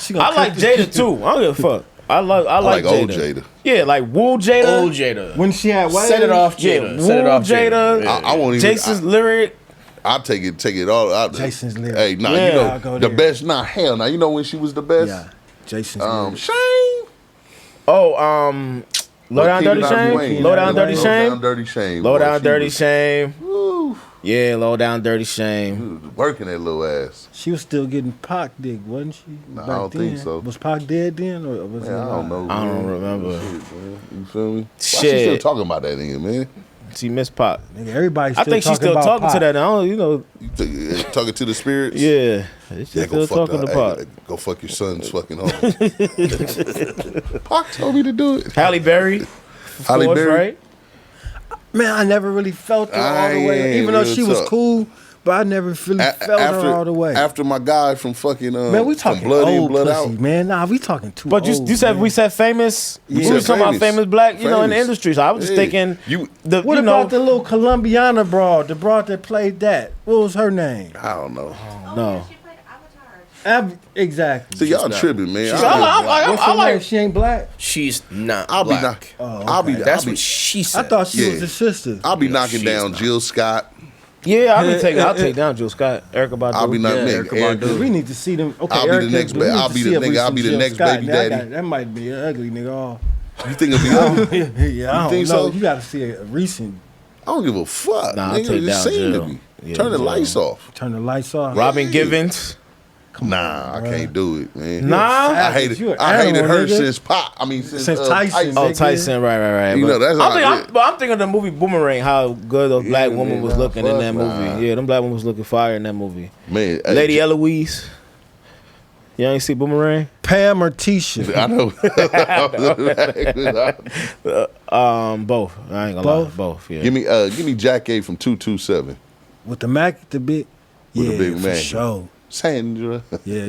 She gonna
I like
cut this-
Jada too. I don't give a fuck. I
I
like
like old
Jada.
Jada.
Yeah, like Woo Jada.
Old Jada.
When she had waves.
Set it off, Jada.
Yeah,
Set it
Woo
off,
Jada.
Yeah.
I won't even.
Jason's lyric.
I'll take it all out.
Jason's lyric.
Hey, nah,
Yeah,
you
I'll go
know the
there.
best. Nah, hell, nah. You know when she was the best.
Yeah, Jason's lyric.
Shane.
Oh, Low Down Dirty Shame. Low Down Dirty
Low
Shame.
Down Dirty Shame.
Low
boy.
Down
She
Dirty
was-
Shame.
Woo.
Yeah, Low Down Dirty Shame.
She was working that little ass.
She was still getting Pac dick, wasn't she?
Nah, I
back
don't think
then?
so.
Was Pac dead then, or was
Man,
he
I
alive?
don't know.
I don't
man.
remember.
Shit, man. You feel me? Why she
Shit.
still talking about that nigga, man?
She missed Pop.
Nigga, everybody's
I
still
think she's still
about
talking to
Pac.
that. I don't,
Talking to the spirits?
Yeah, she's
Yeah,
still talking to Pop.
Go fuck your son's fucking home. Pac told me to do it.
Halle Berry.
Halle
Force,
Berry?
right?
Man, I never really felt her all the
I
way.
ain't
Even though
real
she was
tough.
cool, but I never really felt her all the way.
After my guy from fucking
Man, we
from
talking
Blood In,
old
Blood
pussy,
Out.
man. Nah, we talking too
But
old.
you said
man.
we said famous.
You
We
said
was talking about
famous.
famous black, in the
Famous.
industry. So I was just
Yeah.
thinking,
You-
What
you
about
know,
the little Colombiana broad, the broad that played that? What was her name?
I don't know.
No.
She played Avatar.
Exactly.
See, y'all
not-
tripping, man.
I
What's her name?
like.
She ain't black.
She's not
I'll be
black.
knocking.
Oh,
I'll be.
That's
I'll be,
what she
I
said.
thought she
Yeah.
was his sister.
I'll be
Yeah,
knocking
she's
down
not.
Jill Scott.
Yeah, I'll take down Jill Scott, Erica Badu.
I'll be knocking
Erica
Erica.
Badu.
We need to see them. Okay,
I'll be the
Erica,
next
we
ba-
need
I'll
to
be
see
the
if we
nigga- I'll
some
be the
Jill
next
Scott.
baby
Now, I
daddy.
got- that might be an ugly nigga. Oh.
You think it'll be ugly?
Yeah, I don't
think
know.
so?
You got to see a recent.
I don't give a fuck.
Nah, I'll
nigga,
take
just
down
sing to
Jill.
me.
Yeah,
Turn the
Jill.
lights off.
Turn the lights off.
Robin Givens.
Nah, I can't do it, man.
Nah.
I hated.
You an
I hated
animal,
her
nigga.
since Pop. I mean, since
Tyson.
Oh,
Nigga.
Tyson, right.
You
But
know, that's how it is.
I'm thinking of the movie Boomerang, how good the black woman
man,
was
nah,
looking in
fuck
that
nah.
movie. Yeah, them black women was looking fire in that movie.
Man,
Lady Eloise. You ain't see Boomerang?
Pam or Tisha?
I know.
Both. I ain't gonna lie.
Both?
Both, yeah.
give me Jack A from 227.
With the Mac, the big.
With
yeah,
the big
for
Mac.
sure.
Sandra.
Yeah.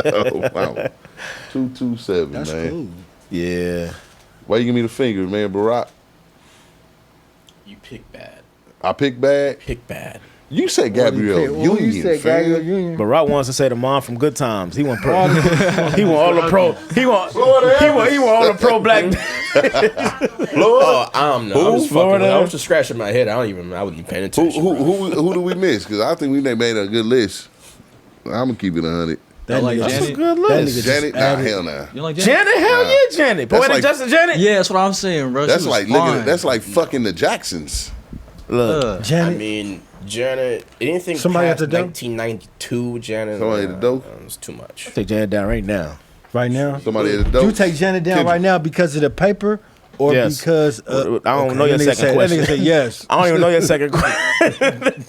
Oh, wow. 227,
That's
man.
cool.
Yeah.
Why you give me the finger, man, Barack?
You pick bad.
I pick bad.
Pick bad.
You said Gabrielle
What
Union,
you said,
fam.
Gabrielle Union.
But Rock wants to say the mom from Good Times. He want pro. He want all the pro. He want all the pro black.
Oh, I don't know. I was fucking.
Florida?
I was just scratching my head. I wasn't even paying attention.
Who do we miss? Because I think we made a good list. I'm gonna keep it 100.
That
like
nigga
That's a
Janet?
good
That
list.
nigga just
Janet, nah,
added-
hell nah.
You like Janet?
Janet, hell yeah, Janet.
That's
Poetic
like-
Justice Janet.
Yeah, that's what I'm saying, bro.
That's
She was
like look at
fine.
it. That's like fucking the Jacksons.
Look,
I
Janet.
mean, Janet. Anything
Somebody at
past
the door?
1992, Janet.
Somebody at the door?
It's too much.
take Janet down right now.
right now.
Somebody at the door.
You take Janet down
Kendrick.
right now because of the paper or
Yes.
because
I don't know your
that nigga
second
said-
question.
That nigga said yes.
I don't even know your second question.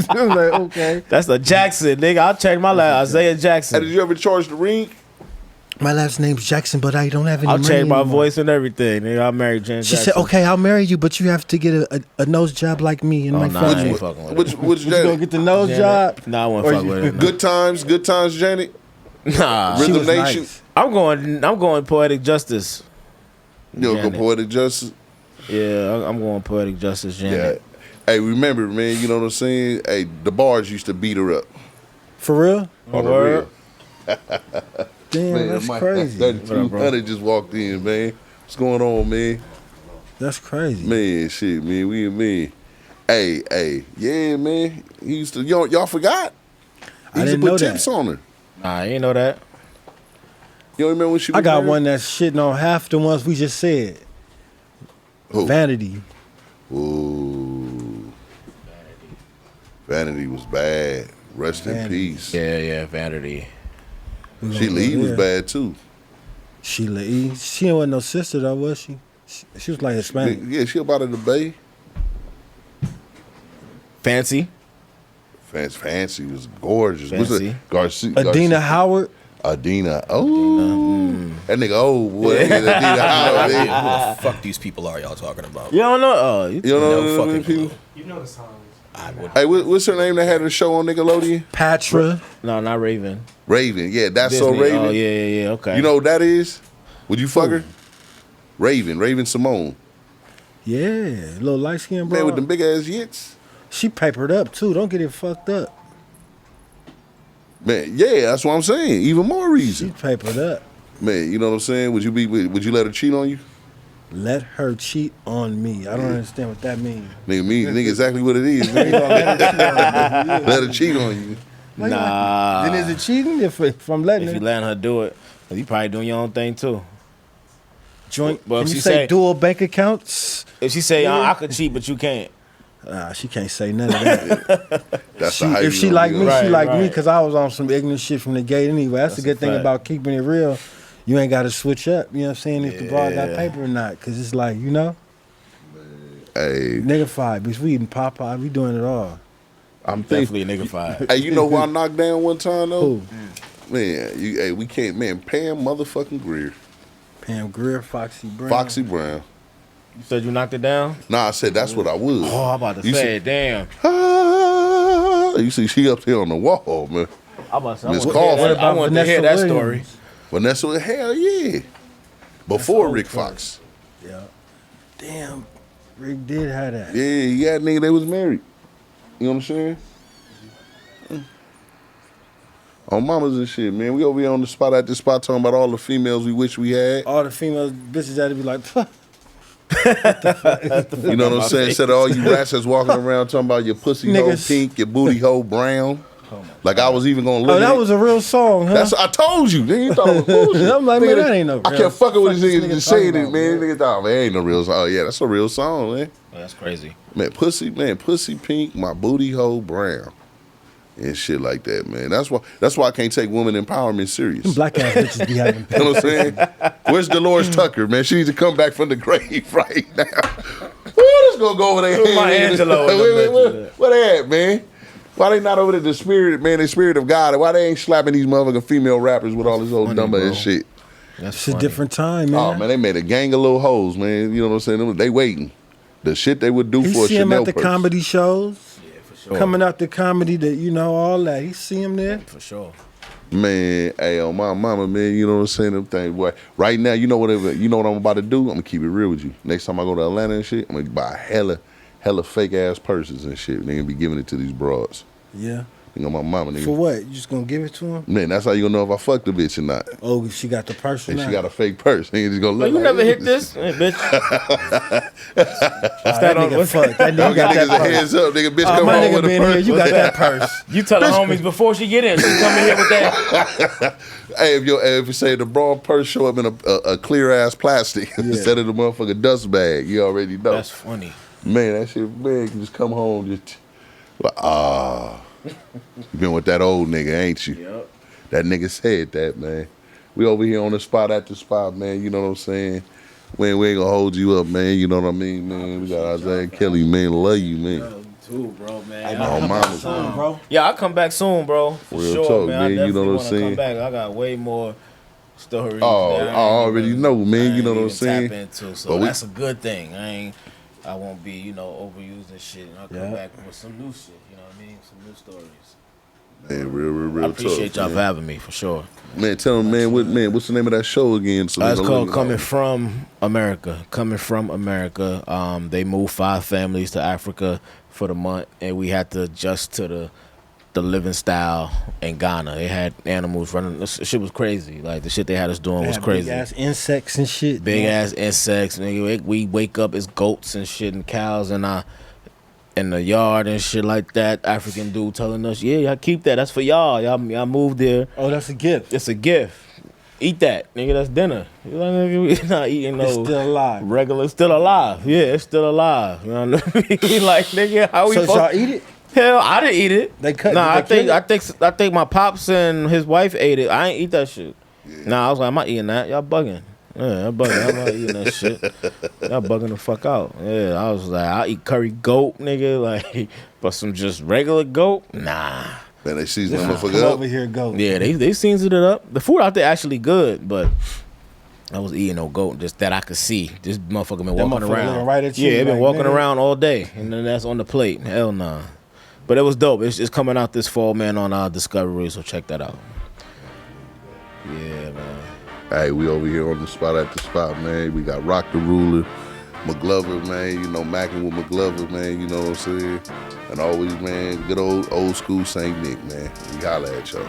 I'm like, okay.
That's the Jackson, nigga. I'll change my last. Isaiah
Hey, did
Jackson.
you ever charge the ring?
My last name's Jackson, but I don't have any
I'll
money
change my
anymore.
voice and everything. Nigga, I'll marry Jen
She
Jackson.
said, okay, I'll marry you, but you have to get a nose job like me and my
nah, I
family.
ain't fucking with
Which
You gonna
Janet?
get the nose
Janet.
job?
Nah, I won't
Or
fuck
you-
with it.
Good times, Janet.
Nah,
She
Rhythm
was
Nation.
nice.
I'm going poetic justice.
You know, go
Janet.
poetic justice.
Yeah, I'm going poetic justice,
Yeah.
Janet.
Hey, remember, man, you know what I'm saying? Hey, the bars used to beat her up.
For real?
On the
Word.
real.
Damn,
Man,
that's
Mike,
crazy.
3200 just walked in, man. What's going on, man?
That's crazy.
Man, shit, man. We. Hey. Yeah, man. He used to, y'all forgot? He
I
used to
didn't
put
know
tips
that.
on her.
Nah, I ain't know that.
You don't remember when she was
I got
married?
one that's shitting on half the ones we just said.
Who?
Vanity.
Ooh. Vanity was bad. Rest in
Vanity.
peace.
Yeah, Vanity.
We gonna
She
go
Lee was
there.
bad too.
Sheila E. She wasn't no sister though, was she? She was like Hispanic.
Yeah, she about in the Bay.
Fancy.
Fancy was gorgeous. What's
Fancy.
it? Garcia.
Adina Howard.
Adina. Oh. That nigga old boy. Adina Howard.
Who
man.
the fuck these people are y'all talking about?
You don't know? Oh, you
You don't know
No
them
fucking
people?
clue.
You know the songs.
I would.
Hey, what's her name that had a show on Nickelodeon?
Patra.
No, not Raven.
Raven. Yeah, that's so
Disney.
Raven.
Oh, yeah. Okay.
You know what that is? Would you fuck her? Raven Simone.
Yeah, little light skinned
Man
bro.
with them big ass yits.
She papered up too. Don't get it fucked up.
Man, yeah, that's what I'm saying. Even more
She
reason.
papered up.
Man, you know what I'm saying? Would you let her cheat on you?
Let her cheat on me. I don't understand what that means.
Nigga exactly what it is.
You
Man.
gonna let her cheat on me?
Let her cheat on you.
Nah.
Then is it cheating if I'm letting
If you
her?
letting her do it, you probably doing your own thing too.
Joint.
Well,
Can
if
you
she
say
say-
dual bank accounts?
If she say I could cheat, but you can't.
She can't say none of that.
That's the hype
If she
you
like
gonna
me,
be on.
she
Right,
like me
right.
because I was on some ignorant shit from the gate anyway. That's the good
a
thing
fact.
about keeping it real. You ain't got to switch up. You know what I'm saying? If the bar got
Yeah.
paper or not. Because it's like, you know,
Hey,
nigga five, bitch. We eating Popeye. We doing it all.
I'm thinking.
Definitely a nigga five.
Hey, you know who I knocked down one time though?
Who?
Man, we can't. Man, Pam motherfucking Greer,
Pam Grier, Foxy Brown.
Foxy Brown.
You said you knocked it down?
Nah, I said that's what I would.
Oh, I'm about to
You
say, damn.
You see, she up there on the wall, man.
I'm about to say,
Miss
I
Coffin.
want I want to hear that
Vanessa
story.
Williams?
Vanessa, hell yeah. Before
old
Rick
class.
Fox.
Yeah. Damn. Rick did have that.
Yeah, he had a nigga that was married. You know what I'm saying? On mamas and shit, man. We over here on the spot at this spot talking about all the females we wish we had.
All the female bitches had to be like,
You know what I'm saying? Instead of all you rats that's walking around talking about your pussy hole
Niggas.
pink, your booty hole brown. Like I was even gonna look
oh,
at
that
it.
was a real song, huh?
That's I told you. Then you thought it was bullshit.
I'm like, man,
Nigga,
that ain't no
I
real-
kept fucking with
fuck
this
this
nigga
nigga
just saying
talking
it, man.
about,
Nigga thought, man, ain't no real song. Oh yeah, that's a real song, man.
Oh, that's crazy.
Man, pussy pink, my booty hole brown. And shit like that, man. That's why I can't take women empowerment serious.
Black ass bitches be having.
You know what I'm saying? Where's Dolores Tucker, man? She needs to come back from the grave right now. Woo, let's go over there.
Where's my Angelo and them bitches
Where they at, man? Why they not over there? The spirit, man, the spirit of God. Why they ain't slapping these motherfucking female rappers with all this old number and shit?
That's
It's a different time, man.
Oh, man, they made a gang of little hoes, man. You know what I'm saying? They waiting. The shit they would do
He
for a
see him
Chanel
at the
purse.
comedy shows.
Yeah, for sure.
Coming out the comedy that you know all that. He see him there.
For sure.
Man, hey, on my mama, man, you know what I'm saying? Them things, boy. Right now, you know what I'm about to do? I'm gonna keep it real with you. Next time I go to Atlanta and shit, I'm gonna buy hella fake ass purses and shit. They gonna be giving it to these broads.
Yeah.
You know my mama, nigga.
For what? You just gonna give it to him?
Man, that's how you gonna know if I fucked the bitch or not.
Oh, if she got the person.
And she got a fake purse. Nigga just gonna
Oh,
look
you
like,
never hit this, hey, bitch.
that nigga fuck. That
Don't
nigga
get
got
niggas
that
a
purse.
heads up, nigga. Bitch
Oh,
come
my
home
nigga
with a
been
purse.
here. You got that purse.
You tell the homies before she get in, she come in here with that.
Hey, if you say the broad purse show up in a clear ass plastic instead of the motherfucking dust bag, you already know.
That's funny.
Man, that shit, man, can just come home just like, you been with that old nigga, ain't you?
Yep.
That nigga said that, man. We over here on the spot at the spot, man. You know what I'm saying? Man, we ain't gonna hold you up, man. You know what I mean, man. We got Isaiah Kelly, man. Love you, man.
You too, bro, man.
Hey,
Oh,
man,
mama's
soon,
man.
bro.
Yeah, I'll come back soon, bro. For
Real
sure,
talk,
man. I
man. You know
definitely
what I'm
want to come
saying?
back. I got way more stories.
Oh,
that
I already know, man. You know what I'm
ain't
saying?
Tap into, so
But we-
that's a good thing. I won't be, overusing shit. And I'll come back with some new shit. You know what I mean? Some new stories.
Man, real
I appreciate
tough,
y'all for
man.
having me for sure.
Man, tell them, man, what's the name of that show again? So
It's
they
called
know.
Coming From America. Coming From America. They moved 5 families to Africa for the month, and we had to adjust to the living style in Ghana. They had animals running. This shit was crazy. Like the shit they had us doing
They
was
had
crazy.
Big ass insects and shit.
Big
man.
ass insects. Nigga, we wake up as goats and shit and cows in the yard and shit like that. African dude telling us, yeah, y'all keep that. That's for y'all. Y'all moved there.
Oh, that's a gift.
It's a gift. Eat that, nigga. That's dinner. You know, nigga, we not eating no.
It's still alive.
Regular. It's still alive. Yeah, it's still alive. You know what I mean? We like, nigga, how we
So
supposed
y'all eat it?
Hell, I didn't eat it.
They cut.
Nah,
did they kill it?
I think my pops and his wife ate it. I ain't eat that shit. Nah, I was like, I'm not eating that. Y'all bugging. Yeah, y'all bugging. I'm not eating that shit. Y'all bugging the fuck out. Yeah, I was like, I eat curry goat, nigga. Like, but some just regular goat, nah.
Man, they season them
Come
motherfucker up.
over here, go.
Yeah, they seasoned it up. The food out there actually good, but I was eating no goat just that I could see. This motherfucker been
That
walking
motherfucker
around.
looking right at you,
Yeah, they been
like,
walking
nigga.
around all day, and then that's on the plate. Hell nah. But it was dope. It's coming out this fall, man, on Discovery, so check that out. Yeah, man.
Hey, we over here on the spot at the spot, man. We got Rock the Ruler, McGlover, man. You know, macking with McGlover, man. You know what I'm saying? And always, man, good old school St. Nick, man. We holla at y'all.